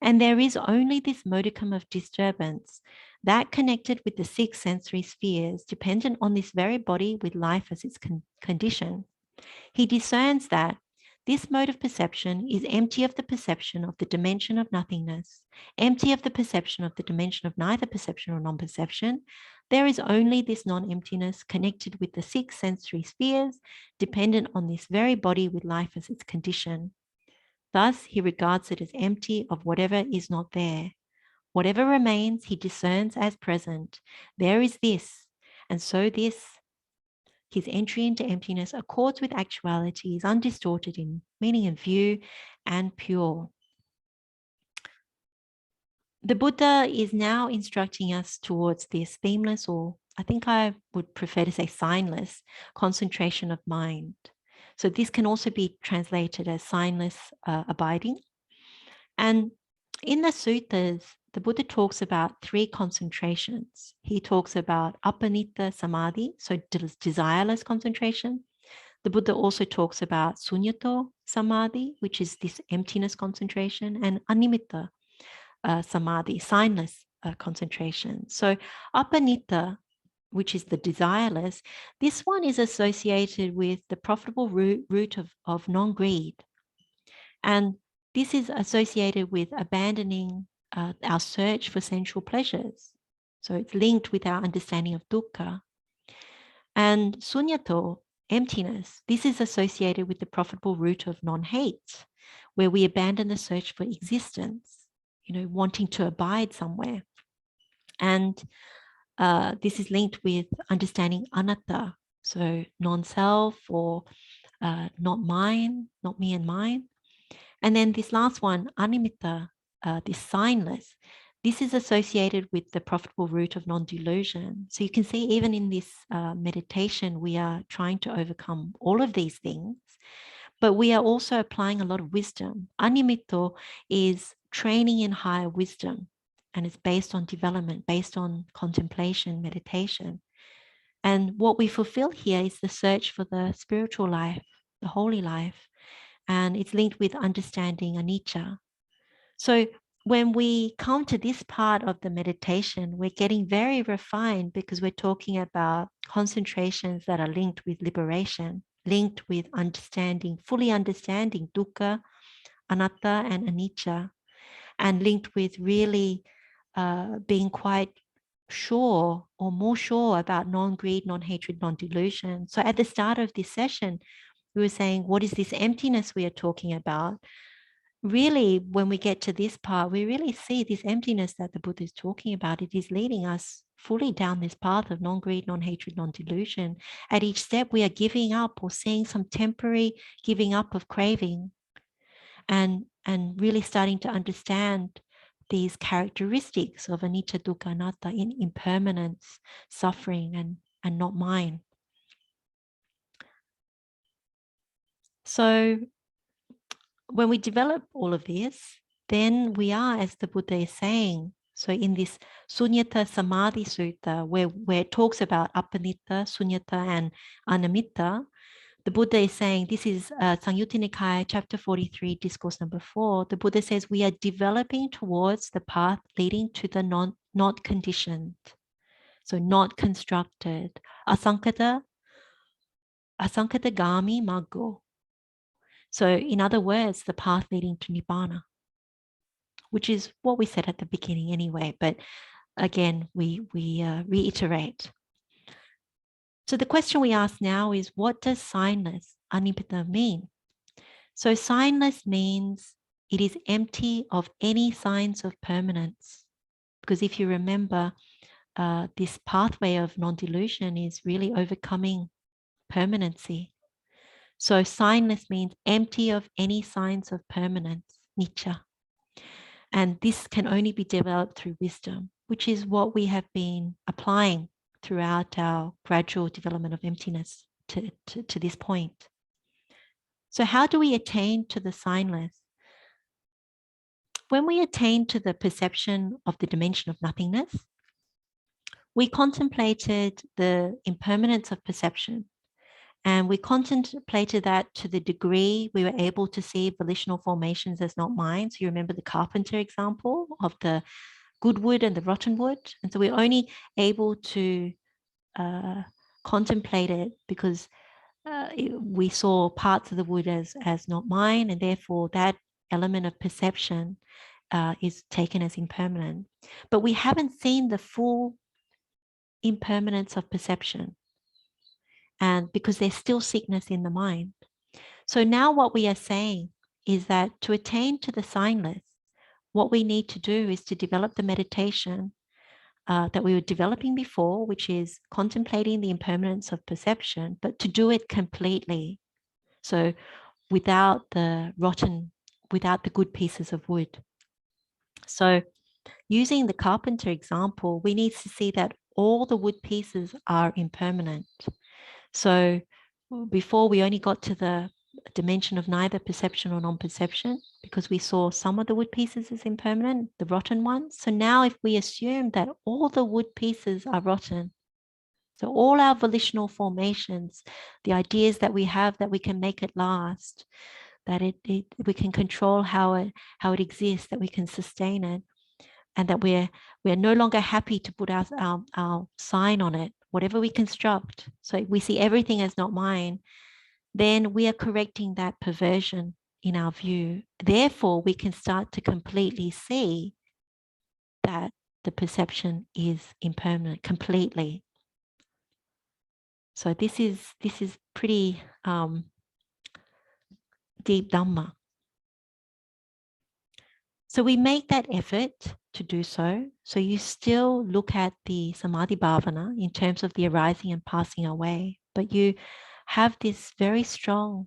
And there is only this modicum of disturbance, that connected with the 6 sensory spheres, dependent on this very body with life as its condition. He discerns that this mode of perception is empty of the perception of the dimension of nothingness, empty of the perception of the dimension of neither perception or non-perception. There is only this non-emptiness connected with the 6 sensory spheres, dependent on this very body with life as its condition. Thus, he regards it as empty of whatever is not there. Whatever remains, he discerns as present. There is this, and so this, his entry into emptiness, accords with actuality, is undistorted in meaning and view, and pure. The Buddha is now instructing us towards this themeless, or I think I would prefer to say signless, concentration of mind. So this can also be translated as signless abiding. And in the suttas, the Buddha talks about 3 concentrations. He talks about apanitta samadhi, so desireless concentration. The Buddha also talks about suññata samadhi, which is this emptiness concentration, and animitta samadhi, signless concentration. So apanitta, which is the desireless, this one is associated with the profitable root of non-greed. And this is associated with abandoning our search for sensual pleasures. So it's linked with our understanding of dukkha. And suññata, emptiness, this is associated with the profitable root of non-hate, where we abandon the search for existence, wanting to abide somewhere. And this is linked with understanding anatta, so non-self or not mine, not me and mine. And then this last one, animitta, this signless, this is associated with the profitable root of non-delusion. So you can see even in this meditation, we are trying to overcome all of these things, but we are also applying a lot of wisdom. Animitta is training in higher wisdom, and it's based on development, based on contemplation, meditation. And what we fulfill here is the search for the spiritual life, the holy life. And it's linked with understanding anicca. So when we come to this part of the meditation, we're getting very refined because we're talking about concentrations that are linked with liberation, linked with understanding, fully understanding dukkha, anatta, and anicca, and linked with really being quite sure or more sure about non-greed, non-hatred, non-delusion. So at the start of this session, we were saying, what is this emptiness we are talking about? Really, when we get to this part, we really see this emptiness that the Buddha is talking about. It is leading us fully down this path of non-greed, non-hatred, non-delusion, at each step we are giving up or seeing some temporary giving up of craving and really starting to understand these characteristics of anicca, dukkha, anatta, in impermanence, suffering, and not mine. So when we develop all of this, then we are, as the Buddha is saying, so in this Sunyata Samadhi Sutta, where it talks about apanitta, sunyata, and anamitta, the Buddha is saying, this is Samyutta Nikaya, chapter 43, discourse number 4. The Buddha says we are developing towards the path leading to the not conditioned, so not constructed, asankata gami maggo. So in other words, the path leading to Nibbana, which is what we said at the beginning anyway, but again, we reiterate. So the question we ask now is, what does signless, anibbana, mean? So signless means it is empty of any signs of permanence. Because if you remember, this pathway of non-delusion is really overcoming permanency. So signless means empty of any signs of permanence, nicca. And this can only be developed through wisdom, which is what we have been applying throughout our gradual development of emptiness to this point. So how do we attain to the signless? When we attain to the perception of the dimension of nothingness, we contemplated the impermanence of perception. And we contemplated that to the degree we were able to see volitional formations as not mine. So you remember the carpenter example of the good wood and the rotten wood. And so we're only able to contemplate it because we saw parts of the wood as not mine. And therefore that element of perception is taken as impermanent. But we haven't seen the full impermanence of perception. And because there's still sickness in the mind. So now what we are saying is that to attain to the signless, what we need to do is to develop the meditation that we were developing before, which is contemplating the impermanence of perception, but to do it completely. So without the good pieces of wood. So using the carpenter example, we need to see that all the wood pieces are impermanent. So before we only got to the dimension of neither perception or non-perception because we saw some of the wood pieces as impermanent, the rotten ones. So now if we assume that all the wood pieces are rotten, so all our volitional formations, the ideas that we have that we can make it last, that we can control how it exists, that we can sustain it, and that we're no longer happy to put our sign on it, whatever we construct. So we see everything as not mine, then we are correcting that perversion in our view. Therefore, we can start to completely see that the perception is impermanent completely. So this is pretty deep Dhamma. So we make that effort to do so. So you still look at the Samadhi Bhavana in terms of the arising and passing away, but you have this very strong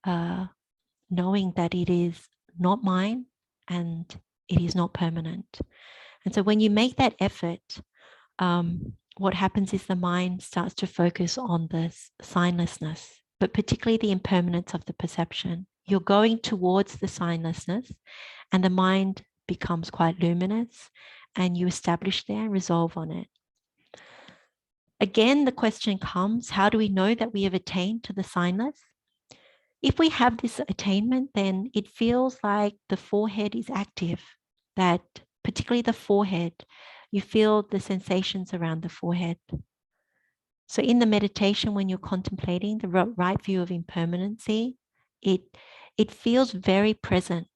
knowing that it is not mine and it is not permanent. And so when you make that effort, what happens is the mind starts to focus on this signlessness, but particularly the impermanence of the perception. You're going towards the signlessness and the mind becomes quite luminous and you establish there and resolve on it. Again, the question comes, how do we know that we have attained to the signless? If we have this attainment, then it feels like the forehead is active, that particularly the forehead, you feel the sensations around the forehead. So in the meditation, when you're contemplating the right view of impermanency, it feels very present.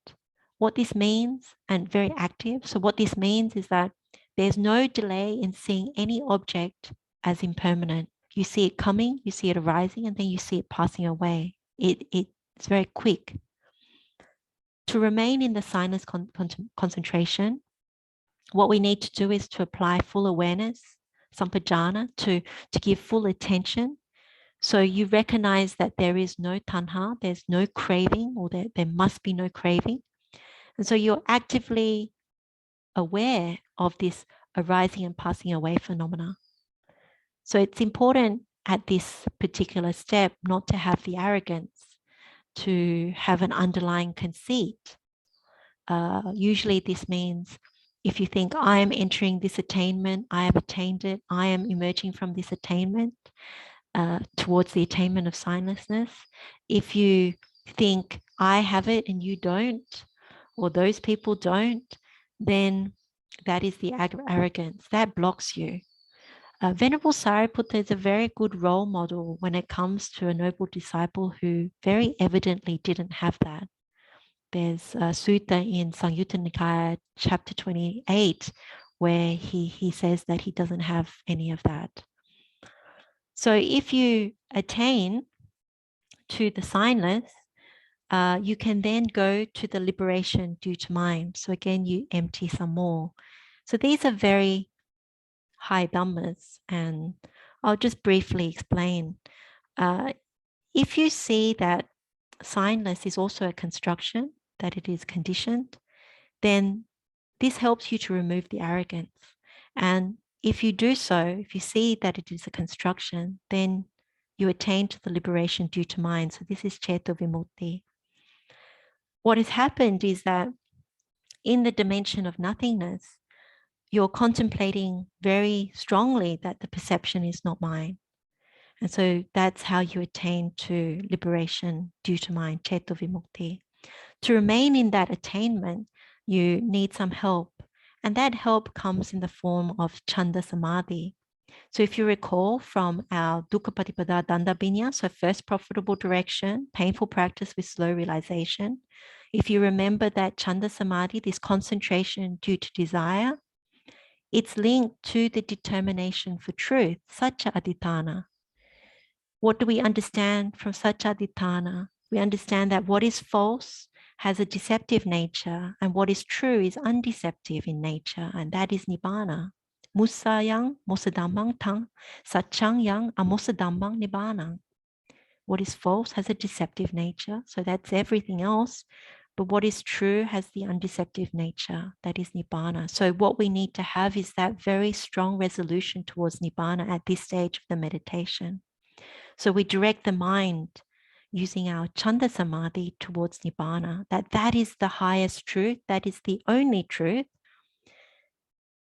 What this means, and very active. So what this means is that there's no delay in seeing any object as impermanent. You see it coming, you see it arising, and then you see it passing away. It's very quick. To remain in the signless concentration, what we need to do is to apply full awareness, sampajana, to give full attention. So you recognize that there is no tanha, there's no craving, or there must be no craving. And so you're actively aware of this arising and passing away phenomena. So it's important at this particular step not to have the arrogance, to have an underlying conceit. Usually this means if you think I am entering this attainment, I have attained it, I am emerging from this attainment towards the attainment of signlessness. If you think I have it and you don't, or those people don't, then that is the arrogance that blocks you. Venerable Sariputta is a very good role model when it comes to a noble disciple who very evidently didn't have that. There's a sutta in Samyutta Nikaya, chapter 28, where he says that he doesn't have any of that. So if you attain to the signless, you can then go to the liberation due to mind. So again, you empty some more. So these are very high dhammas, and I'll just briefly explain. If you see that signless is also a construction, that it is conditioned, then this helps you to remove the arrogance. And if you do so, if you see that it is a construction, then you attain to the liberation due to mind. So this is Ceto Vimutti. What has happened is that in the dimension of nothingness, you're contemplating very strongly that the perception is not mine. And so that's how you attain to liberation due to mind, Ceto Vimukti. To remain in that attainment, you need some help. And that help comes in the form of Chanda Samadhi. So if you recall from our Dukkha Patipada Danda Binya, so first profitable direction, painful practice with slow realization. If you remember that Chanda Samadhi, this concentration due to desire, it's linked to the determination for truth, Satcha Aditana. What do we understand from Satcha Aditana? We understand that what is false has a deceptive nature, and what is true is undeceptive in nature, and that is Nibbana. Musayang mosadambang tang, satchang yang amosadambang Nibbana. What is false has a deceptive nature, so that's everything else. But what is true has the undeceptive nature, that is Nibbana. So what we need to have is that very strong resolution towards Nibbana at this stage of the meditation. So we direct the mind using our Chanda Samadhi towards Nibbana, that is the highest truth, that is the only truth.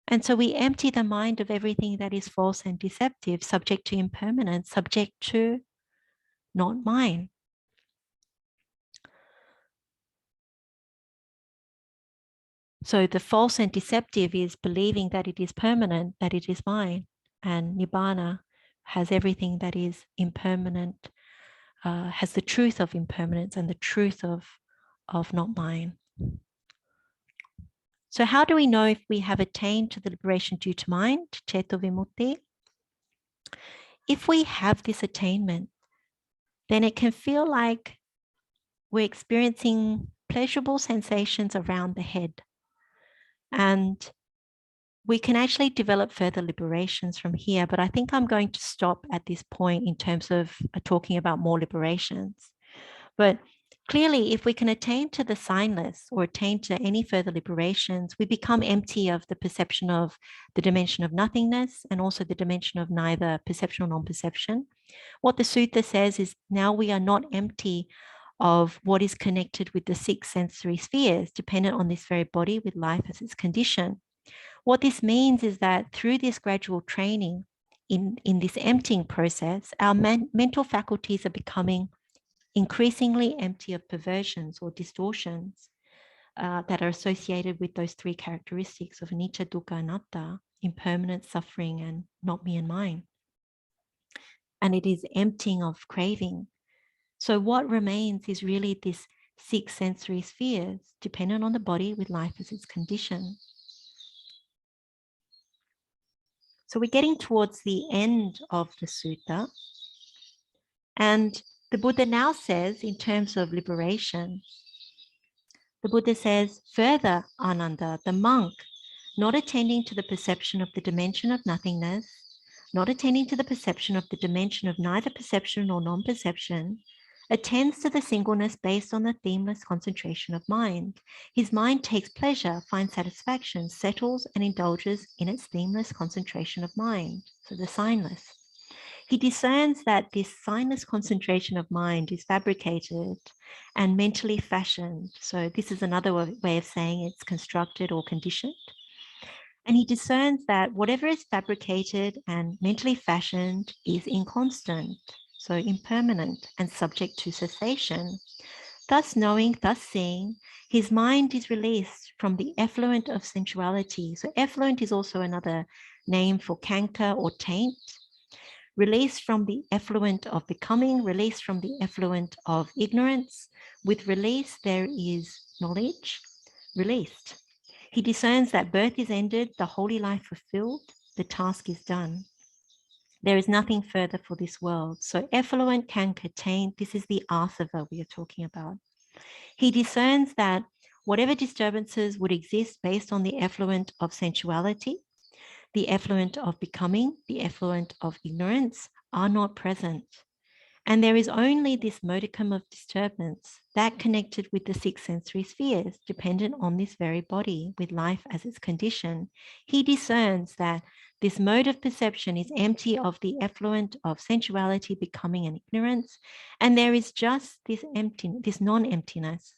And so we empty the mind of everything that is false and deceptive, subject to impermanence, subject to not mine. So the false and deceptive is believing that it is permanent, that it is mine. And Nibbana has everything that is impermanent, has the truth of impermanence and the truth of not mine. So how do we know if we have attained to the liberation due to mind, Ceto Vimutti? If we have this attainment, then it can feel like we're experiencing pleasurable sensations around the head. And we can actually develop further liberations from here, but I think I'm going to stop at this point in terms of talking about more liberations. But clearly, if we can attain to the signless or attain to any further liberations, we become empty of the perception of the dimension of nothingness and also the dimension of neither perception or non-perception. What the sutta says is now we are not empty of what is connected with the 6 sensory spheres, dependent on this very body with life as its condition. What this means is that through this gradual training in this emptying process, our mental faculties are becoming increasingly empty of perversions or distortions that are associated with those 3 characteristics of anicca, dukkha, anatta, impermanence, suffering, and not me and mine. And it is emptying of craving. So what remains is really this 6 sensory spheres, dependent on the body with life as its condition. So we're getting towards the end of the sutta. And the Buddha now says, in terms of liberation, the Buddha says, further, Ananda, the monk, not attending to the perception of the dimension of nothingness, not attending to the perception of the dimension of neither perception nor non-perception, attends to the singleness based on the themeless concentration of mind. His mind takes pleasure, finds satisfaction, settles and indulges in its themeless concentration of mind, so the signless. He discerns that this signless concentration of mind is fabricated and mentally fashioned. So this is another way of saying it's constructed or conditioned. And he discerns that whatever is fabricated and mentally fashioned is inconstant, so impermanent and subject to cessation. Thus knowing, thus seeing, his mind is released from the effluent of sensuality. So effluent is also another name for canker or taint. Released from the effluent of becoming, released from the effluent of ignorance. With release, there is knowledge, released. He discerns that birth is ended, the holy life fulfilled, the task is done. There is nothing further for this world. So effluent can contain, this is the asava we are talking about. He discerns that whatever disturbances would exist based on the effluent of sensuality, the effluent of becoming, the effluent of ignorance are not present. And there is only this modicum of disturbance that connected with the six sensory spheres, dependent on this very body with life as its condition. He discerns that this mode of perception is empty of the effluent of sensuality, becoming, and ignorance. And there is just this empty, this non-emptiness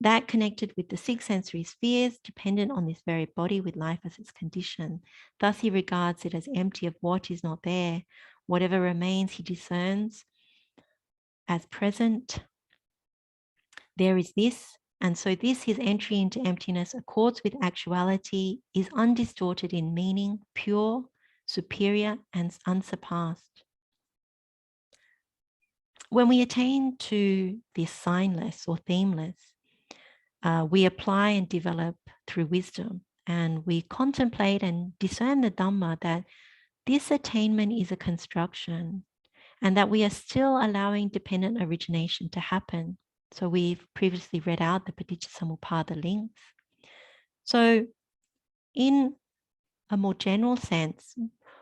that connected with the six sensory spheres, dependent on this very body with life as its condition. Thus, he regards it as empty of what is not there. Whatever remains, he discerns as present. There is this, and so this, his entry into emptiness, accords with actuality, is undistorted in meaning, pure, superior, and unsurpassed. When we attain to this signless or themeless, we apply and develop through wisdom, and we contemplate and discern the Dhamma that this attainment is a construction, and that we are still allowing dependent origination to happen. So we've previously read out the Paticcasamuppada links. So in a more general sense,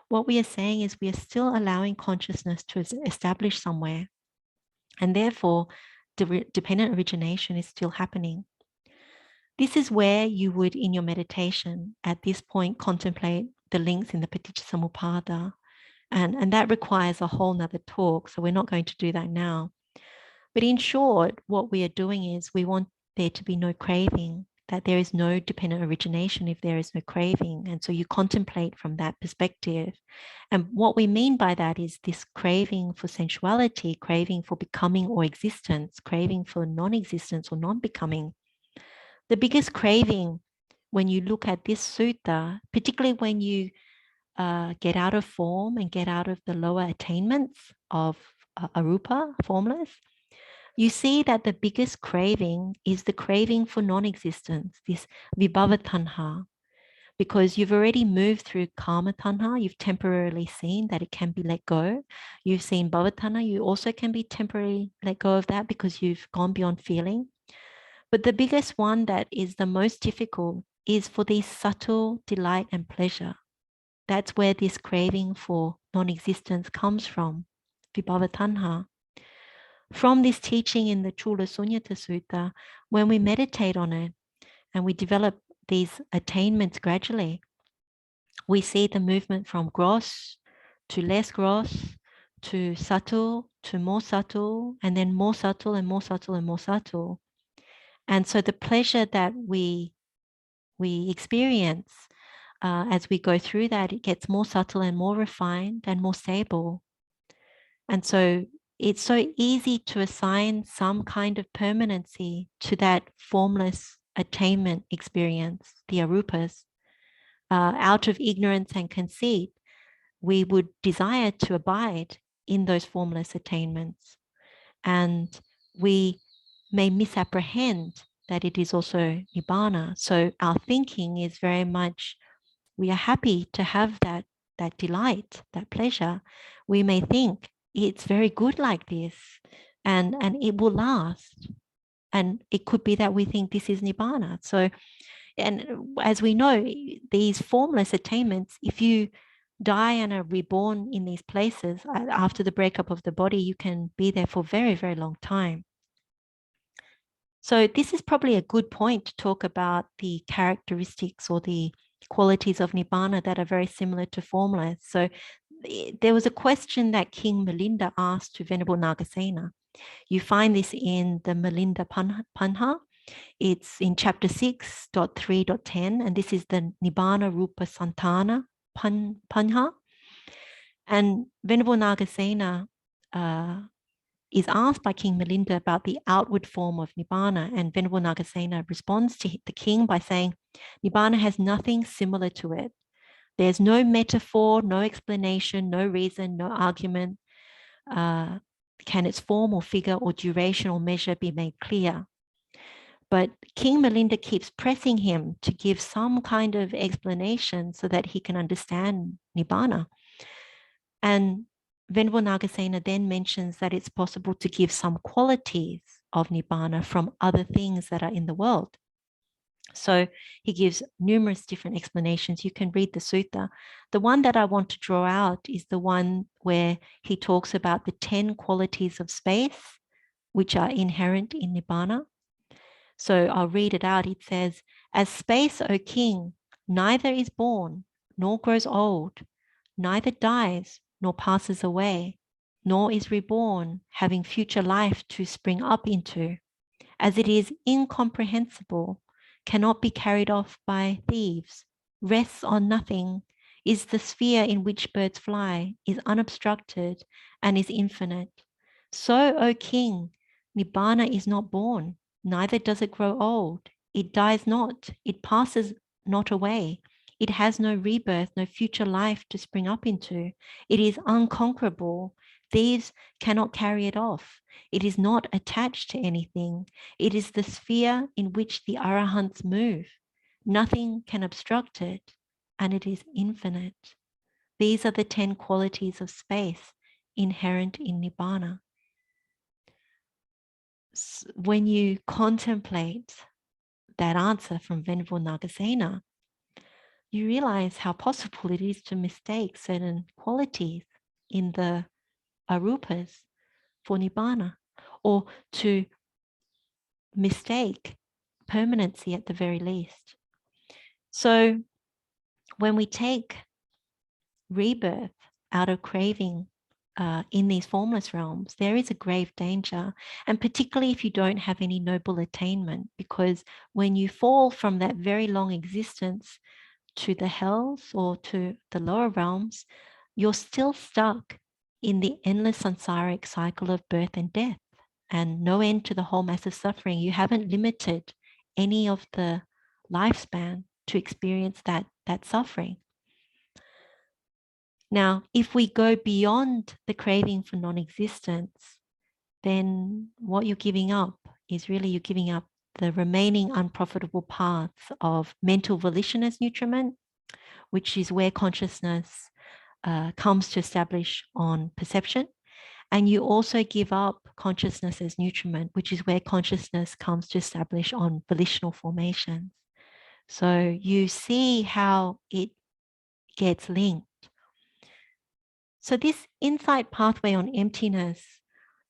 what we are saying is we are still allowing consciousness to establish somewhere, and therefore dependent origination is still happening. This is where you would, in your meditation, at this point, contemplate the links in the Paticcasamuppada. And that requires a whole nother talk, so we're not going to do that now. But in short, what we are doing is we want there to be no craving, that there is no dependent origination if there is no craving. And so you contemplate from that perspective. And what we mean by that is this craving for sensuality, craving for becoming or existence, craving for non-existence or non-becoming. The biggest craving when you look at this sutta, particularly when you get out of form and get out of the lower attainments of arupa, formless, you see that the biggest craving is the craving for non-existence, this vibhava tanha, because you've already moved through karma tanha, you've temporarily seen that it can be let go. You've seen bhava tanha, you also can be temporarily let go of that because you've gone beyond feeling. But the biggest one that is the most difficult is for the subtle delight and pleasure. That's where this craving for non-existence comes from, vibhava tanha. From this teaching in the Cūḻasuññata Sutta, when we meditate on it and we develop these attainments gradually, we see the movement from gross to less gross, to subtle, to more subtle, and then more subtle and more subtle and more subtle. And so the pleasure that we experience as we go through that, it gets more subtle and more refined and more stable. And so it's so easy to assign some kind of permanency to that formless attainment experience, the arupas. Out of ignorance and conceit, we would desire to abide in those formless attainments. And we may misapprehend that it is also Nibbana. So our thinking is very much, we are happy to have that delight, that pleasure. We may think it's very good like this and it will last. And it could be that we think this is Nibbana. So and as we know, these formless attainments, if you die and are reborn in these places after the breakup of the body, you can be there for a very, very long time. So this is probably a good point to talk about the characteristics or the qualities of Nibbana that are very similar to formless. So there was a question that King Milinda asked to Venerable Nagasena. You find this in the Milinda Panha. It's in chapter 6.3.10, and this is the Nibbana Rupa Santana Panha. And Venerable Nagasena is asked by King Milinda about the outward form of Nibbana, and Venerable Nagasena responds to the king by saying, Nibbana has nothing similar to it. There's no metaphor, no explanation, no reason, no argument. Can its form or figure or duration or measure be made clear? But King Milinda keeps pressing him to give some kind of explanation so that he can understand Nibbana. And Venerable Nagasena then mentions that it's possible to give some qualities of Nibbana from other things that are in the world. So he gives numerous different explanations. You can read the sutta. The one that I want to draw out is the one where he talks about the 10 qualities of space, which are inherent in Nibbana. So I'll read it out. It says, as space, O king, neither is born, nor grows old, neither dies, nor passes away, nor is reborn, having future life to spring up into, as it is incomprehensible, cannot be carried off by thieves, rests on nothing, is the sphere in which birds fly, is unobstructed, and is infinite. So, O king, Nibbana is not born, neither does it grow old. It dies not, it passes not away. It has no rebirth, no future life to spring up into. It is unconquerable. Thieves cannot carry it off. It is not attached to anything. It is the sphere in which the arahants move. Nothing can obstruct it, and it is infinite. These are the 10 qualities of space inherent in Nibbana. When you contemplate that answer from Venerable Nagasena, you realize how possible it is to mistake certain qualities in the arupas for Nibbana, or to mistake permanency at the very least. So when we take rebirth out of craving in these formless realms, there is a grave danger, and particularly if you don't have any noble attainment, because when you fall from that very long existence to the hells or to the lower realms, you're still stuck in the endless samsaric cycle of birth and death and no end to the whole massive suffering. You haven't limited any of the lifespan to experience that suffering. Now, if we go beyond the craving for non-existence, then what you're giving up is really you're giving up the remaining unprofitable paths of mental volition as nutriment, which is where consciousness comes to establish on perception. And you also give up consciousness as nutriment, which is where consciousness comes to establish on volitional formations. So you see how it gets linked. So this insight pathway on emptiness,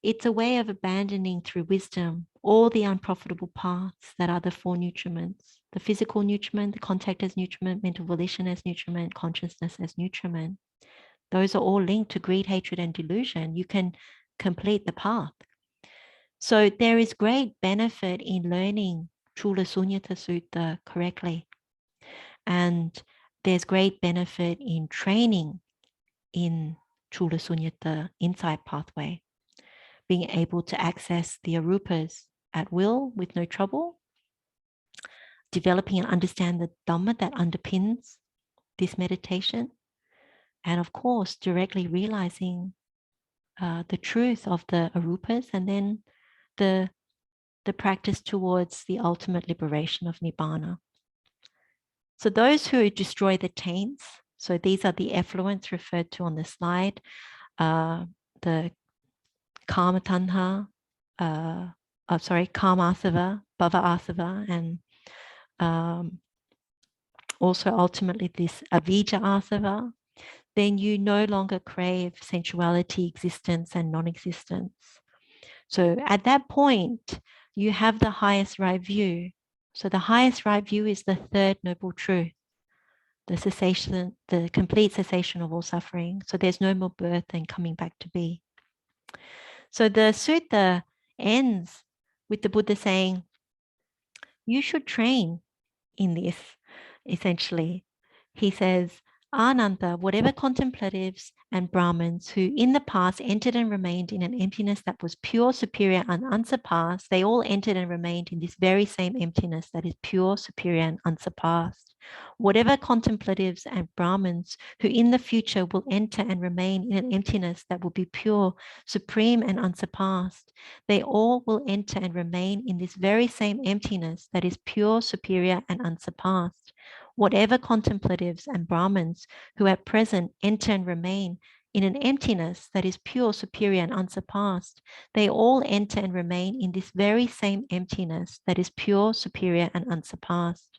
it's a way of abandoning through wisdom all the unprofitable paths that are the 4 nutriments: the physical nutriment, the contact as nutriment, mental volition as nutriment, consciousness as nutriment. Those are all linked to greed, hatred, and delusion. You can complete the path. So there is great benefit in learning Cūḻasuññata Sutta correctly. And there's great benefit in training in Cūḻasuññata insight pathway, being able to access the arupas at will with no trouble, developing and understand the Dhamma that underpins this meditation, and of course, directly realizing the truth of the arupas, and then the practice towards the ultimate liberation of Nibbana. So those who destroy the taints, so these are the effluents referred to on the slide, the karma tanha, karma asava, bhava asava, and also ultimately this avijja asava, then you no longer crave sensuality, existence, and non-existence. So at that point, you have the highest right view. So the highest right view is the third noble truth, the cessation, the complete cessation of all suffering. So there's no more birth and coming back to be. So the sutta ends with the Buddha saying, you should train in this, essentially. He says, Ananta, whatever contemplatives and Brahmins who in the past entered and remained in an emptiness that was pure, superior, and unsurpassed, they all entered and remained in this very same emptiness that is pure, superior, and unsurpassed. Whatever contemplatives and Brahmins who in the future will enter and remain in an emptiness that will be pure, supreme, and unsurpassed, they all will enter and remain in this very same emptiness that is pure, superior, and unsurpassed. Whatever contemplatives and Brahmins who at present enter and remain in an emptiness that is pure, superior, and unsurpassed, they all enter and remain in this very same emptiness that is pure, superior, and unsurpassed.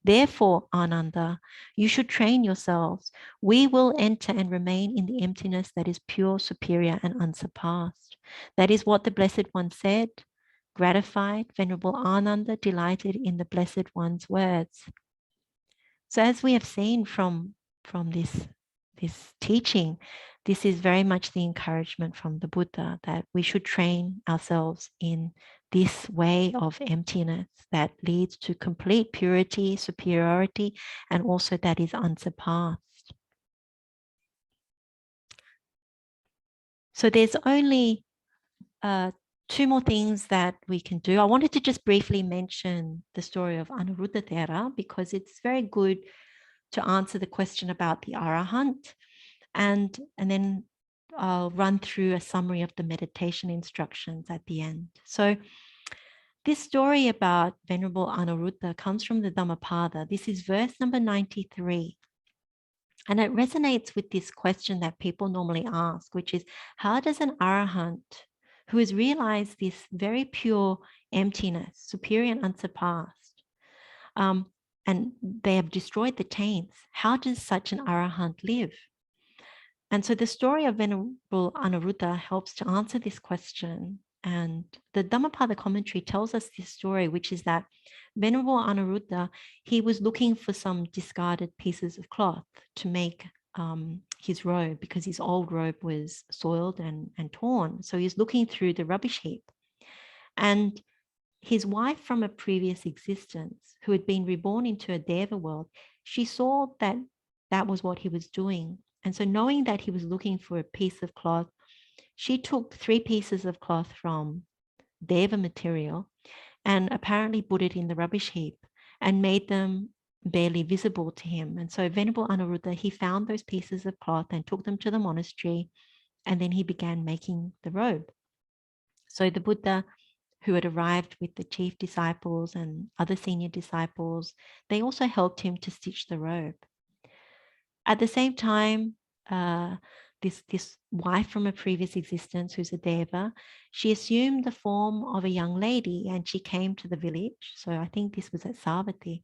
Therefore, Ananda, you should train yourselves. We will enter and remain in the emptiness that is pure, superior, and unsurpassed. That is what the Blessed One said. Gratified, Venerable Ananda delighted in the Blessed One's words. So as we have seen from this teaching, this is very much the encouragement from the Buddha that we should train ourselves in this way of emptiness that leads to complete purity, superiority, and also that is unsurpassed. So there's only two more things that we can do. I wanted to just briefly mention the story of Anuruddha Thera because it's very good to answer the question about the Arahant, and then I'll run through a summary of the meditation instructions at the end. So this story about Venerable Anuruddha comes from the Dhammapada. This is verse number 93. And it resonates with this question that people normally ask, which is, how does an Arahant who has realized this very pure emptiness, superior and unsurpassed, and they have destroyed the taints, how does such an Arahant live? And so the story of Venerable Anuruddha helps to answer this question. And the Dhammapada commentary tells us this story, which is that Venerable Anuruddha, he was looking for some discarded pieces of cloth to make his robe because his old robe was soiled and torn. So he's looking through the rubbish heap. And his wife from a previous existence, who had been reborn into a Deva world, she saw that that was what he was doing. And so knowing that he was looking for a piece of cloth, she took 3 pieces of cloth from Deva material and apparently put it in the rubbish heap and made them barely visible to him. And so Venerable Anuruddha, he found those pieces of cloth and took them to the monastery, and then he began making the robe. So the Buddha, who had arrived with the chief disciples and other senior disciples, they also helped him to stitch the robe. At the same time, this wife from a previous existence, who's a Deva, she assumed the form of a young lady and she came to the village. So I think this was at Savatthi.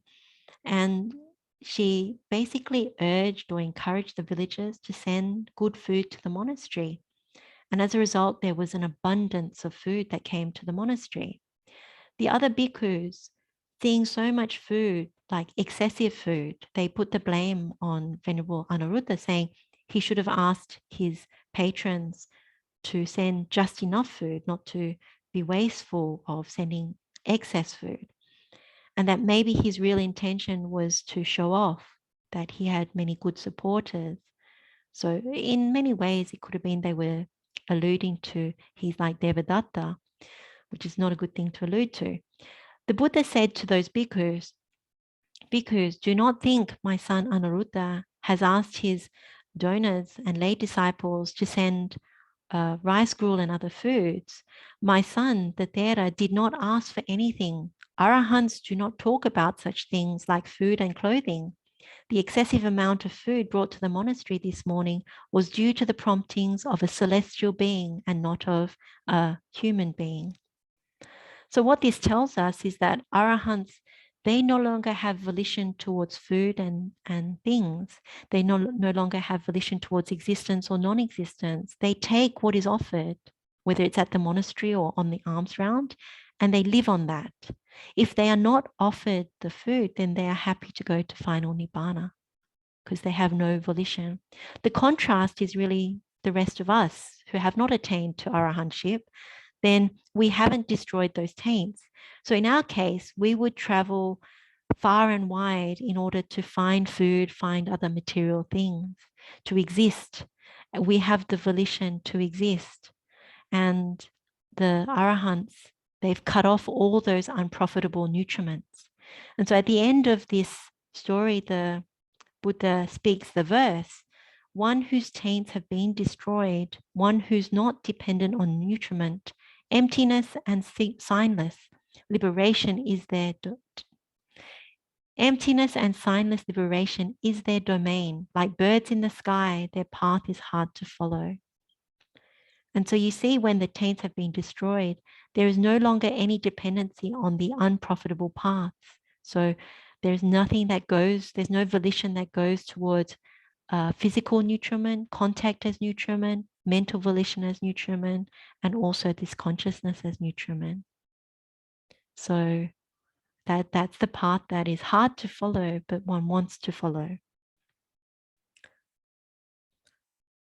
And she basically urged or encouraged the villagers to send good food to the monastery. And as a result, there was an abundance of food that came to the monastery. The other bhikkhus, seeing so much food, like excessive food, they put the blame on Venerable Anuruddha, saying he should have asked his patrons to send just enough food, not to be wasteful of sending excess food. And that maybe his real intention was to show off that he had many good supporters. So in many ways, it could have been they were alluding to he's like Devadatta, which is not a good thing to allude to. The Buddha said to those bhikkhus, do not think my son Anuruddha has asked his donors and lay disciples to send rice gruel and other foods. My son, the Thera, did not ask for anything. Arahants do not talk about such things like food and clothing. The excessive amount of food brought to the monastery this morning was due to the promptings of a celestial being and not of a human being. So what this tells us is that Arahants, they no longer have volition towards food and things. They no longer have volition towards existence or non-existence. They take what is offered, whether it's at the monastery or on the alms round, and they live on that. If they are not offered the food, then they are happy to go to final Nibbana because they have no volition. The contrast is really the rest of us who have not attained to arahantship. Then we haven't destroyed those taints. So in our case, we would travel far and wide in order to find food, find other material things, to exist. We have the volition to exist. And the arahants, they've cut off all those unprofitable nutriments. And so at the end of this story, the Buddha speaks the verse, one whose taints have been destroyed, one who's not dependent on nutriment, emptiness and signless, liberation is their emptiness and signless liberation is their domain. Like birds in the sky, their path is hard to follow. And so you see, when the taints have been destroyed, there is no longer any dependency on the unprofitable paths. So there's nothing that goes, there's no volition that goes towards physical nutriment, contact as nutriment, mental volition as nutriment, and also this consciousness as nutriment. So that's the path that is hard to follow, but one wants to follow.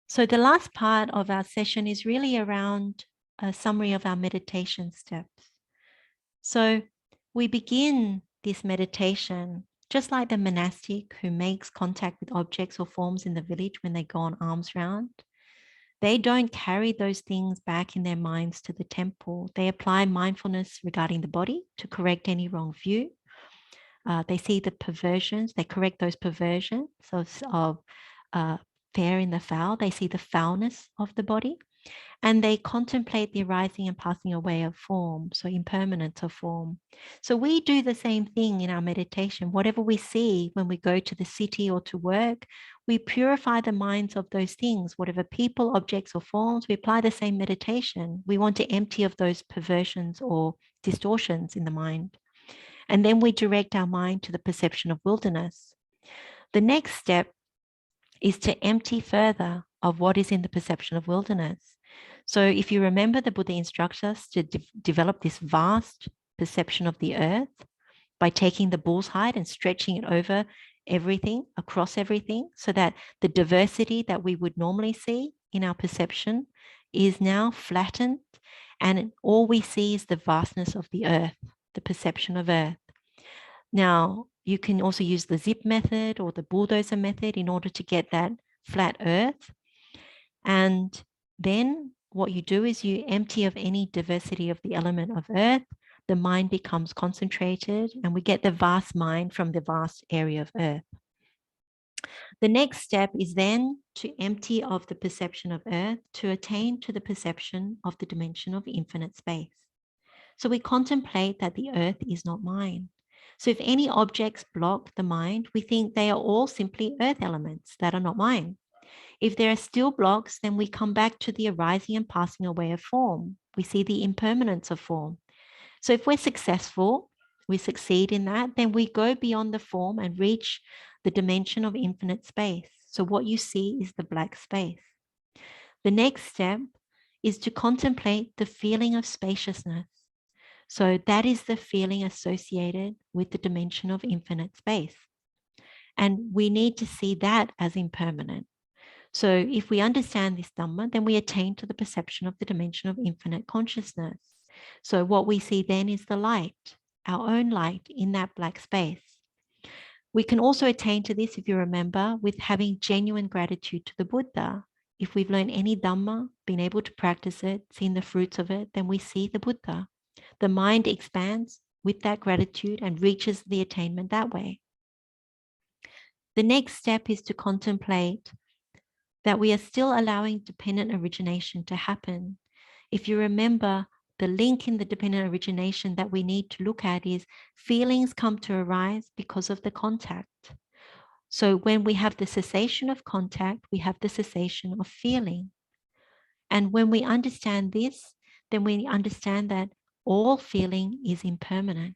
So the last part of our session is really around a summary of our meditation steps. So we begin this meditation just like the monastic who makes contact with objects or forms in the village when they go on alms round. They don't carry those things back in their minds to the temple. They apply mindfulness regarding the body to correct any wrong view. They see the perversions, they correct those perversions of fair in the foul. They see the foulness of the body, and they contemplate the arising and passing away of form, so impermanence of form. So we do the same thing in our meditation. Whatever we see when we go to the city or to work, we purify the minds of those things. Whatever people, objects, or forms, we apply the same meditation. We want to empty of those perversions or distortions in the mind. And then we direct our mind to the perception of wilderness. The next step is to empty further of what is in the perception of wilderness. So if you remember, the Buddha instructs us to develop this vast perception of the earth by taking the bull's hide and stretching it over everything, across everything, so that the diversity that we would normally see in our perception is now flattened, and all we see is the vastness of the earth, the perception of earth. Now, you can also use the zip method or the bulldozer method in order to get that flat earth. And then what you do is you empty of any diversity of the element of earth. The mind becomes concentrated, and we get the vast mind from the vast area of earth. The next step is then to empty of the perception of earth to attain to the perception of the dimension of infinite space. So we contemplate that the earth is not mine. So if any objects block the mind, we think they are all simply earth elements that are not mine. If there are still blocks, then we come back to the arising and passing away of form. We see the impermanence of form. So if we're successful, we succeed in that, then we go beyond the form and reach the dimension of infinite space. So what you see is the black space. The next step is to contemplate the feeling of spaciousness. So that is the feeling associated with the dimension of infinite space. And we need to see that as impermanent. So if we understand this Dhamma, then we attain to the perception of the dimension of infinite consciousness. So what we see then is the light, our own light in that black space. We can also attain to this, if you remember, with having genuine gratitude to the Buddha. If we've learned any Dhamma, been able to practice it, seen the fruits of it, then we see the Buddha. The mind expands with that gratitude and reaches the attainment that way. The next step is to contemplate that we are still allowing dependent origination to happen. If you remember, the link in the dependent origination that we need to look at is feelings come to arise because of the contact. So when we have the cessation of contact, we have the cessation of feeling. And when we understand this, then we understand that all feeling is impermanent.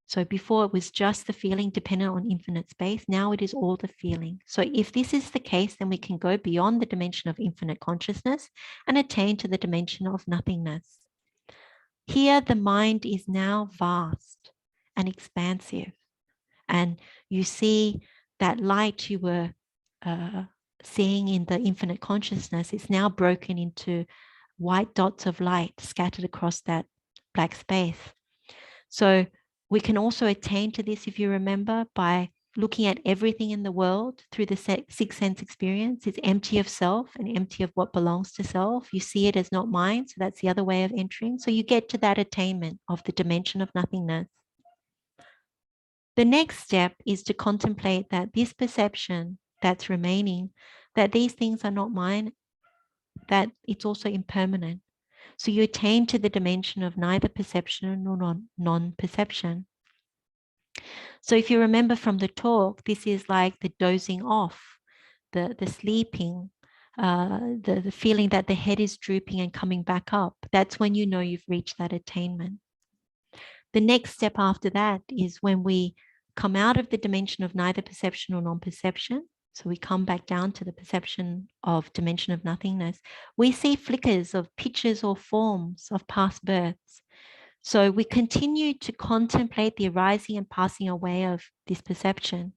So before it was just the feeling dependent on infinite space. Now it is all the feeling. So if this is the case, then we can go beyond the dimension of infinite consciousness and attain to the dimension of nothingness. Here, the mind is now vast and expansive. And you see that light you were seeing in the infinite consciousness is now broken into white dots of light scattered across that black space. So we can also attain to this, if you remember, by looking at everything in the world through the sixth sense experience. It's empty of self and empty of what belongs to self. You see it as not mine. So that's the other way of entering. So you get to that attainment of the dimension of nothingness. The next step is to contemplate that this perception that's remaining, that these things are not mine, that it's also impermanent. So you attain to the dimension of neither perception nor non-perception. So if you remember from the talk, this is like the dozing off, the sleeping, the feeling that the head is drooping and coming back up. That's when you know you've reached that attainment. The next step after that is when we come out of the dimension of neither perception or non-perception. So we come back down to the perception of dimension of nothingness. We see flickers of pictures or forms of past births. So we continue to contemplate the arising and passing away of this perception.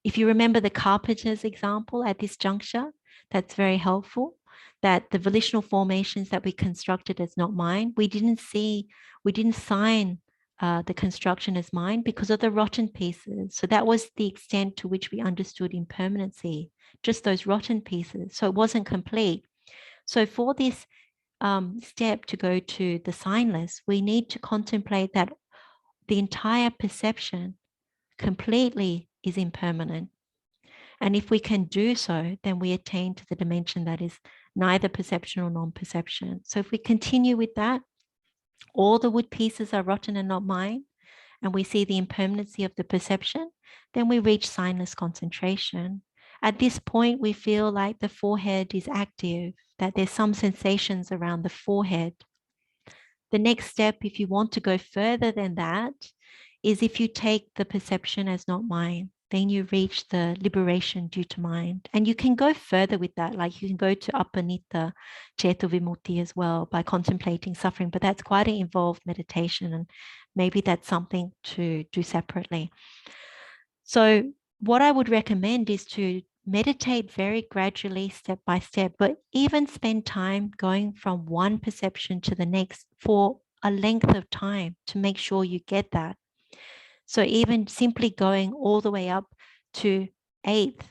If you remember the carpenter's example at this juncture, that's very helpful, that the volitional formations that we constructed as not mine, we didn't sign the construction as mine because of the rotten pieces. So that was the extent to which we understood impermanency, just those rotten pieces. So it wasn't complete. So for this step to go to the signless, we need to contemplate that the entire perception completely is impermanent. And if we can do so, then we attain to the dimension that is neither perception or non-perception. So if we continue with that, all the wood pieces are rotten and not mine, and we see the impermanency of the perception, then we reach signless concentration. At this point, we feel like the forehead is active, that there's some sensations around the forehead. The next step, if you want to go further than that, is if you take the perception as not mine, then you reach the liberation due to mind. And you can go further with that, like you can go to Apanita Ceto Vimutti as well by contemplating suffering, but that's quite an involved meditation, and maybe that's something to do separately. So what I would recommend is to meditate very gradually, step by step, but even spend time going from one perception to the next for a length of time to make sure you get that. So even simply going all the way up to eighth,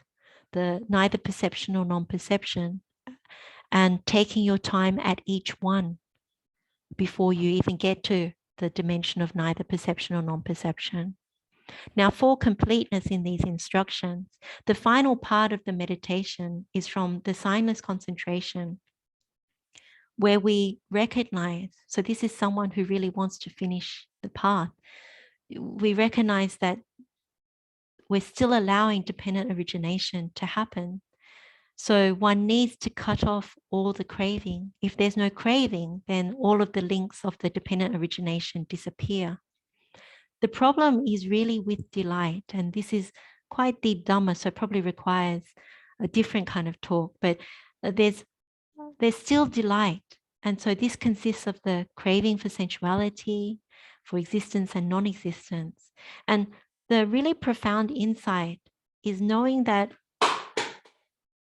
the neither perception or non-perception, and taking your time at each one before you even get to the dimension of neither perception or non-perception. Now, for completeness in these instructions, the final part of the meditation is from the signless concentration, where we recognize, so this is someone who really wants to finish the path. We recognize that we're still allowing dependent origination to happen. So one needs to cut off all the craving. If there's no craving, then all of the links of the dependent origination disappear. The problem is really with delight, and this is quite deep Dhamma, so it probably requires a different kind of talk, but there's still delight. And so this consists of the craving for sensuality, for existence and non-existence. And the really profound insight is knowing that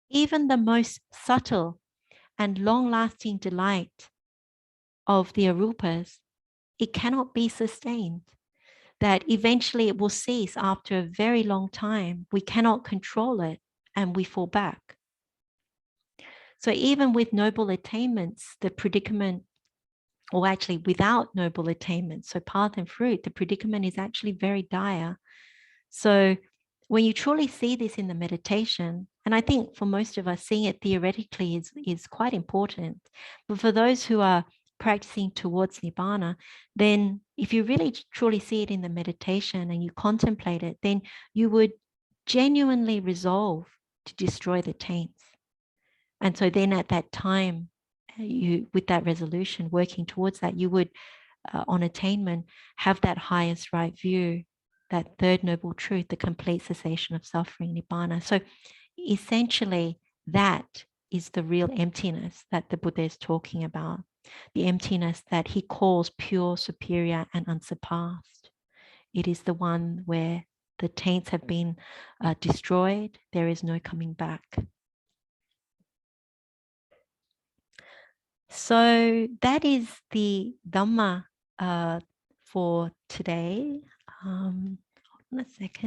even the most subtle and long-lasting delight of the arupas, it cannot be sustained. That eventually it will cease after a very long time. We cannot control it and we fall back. So even with noble attainments, the predicament, or actually without noble attainments, so path and fruit, the predicament is actually very dire. So when you truly see this in the meditation, and I think for most of us, seeing it theoretically is quite important, but for those who are practicing towards Nibbana, then if you really truly see it in the meditation and you contemplate it, then you would genuinely resolve to destroy the taints. And so then at that time, you, with that resolution, working towards that, you would on attainment have that highest right view, that third noble truth, the complete cessation of suffering, Nibbana. So essentially, that is the real emptiness that the Buddha is talking about, the emptiness that he calls pure, superior, and unsurpassed. It is the one where the taints have been destroyed. There is no coming back. So that is the Dhamma for today. Hold on a second.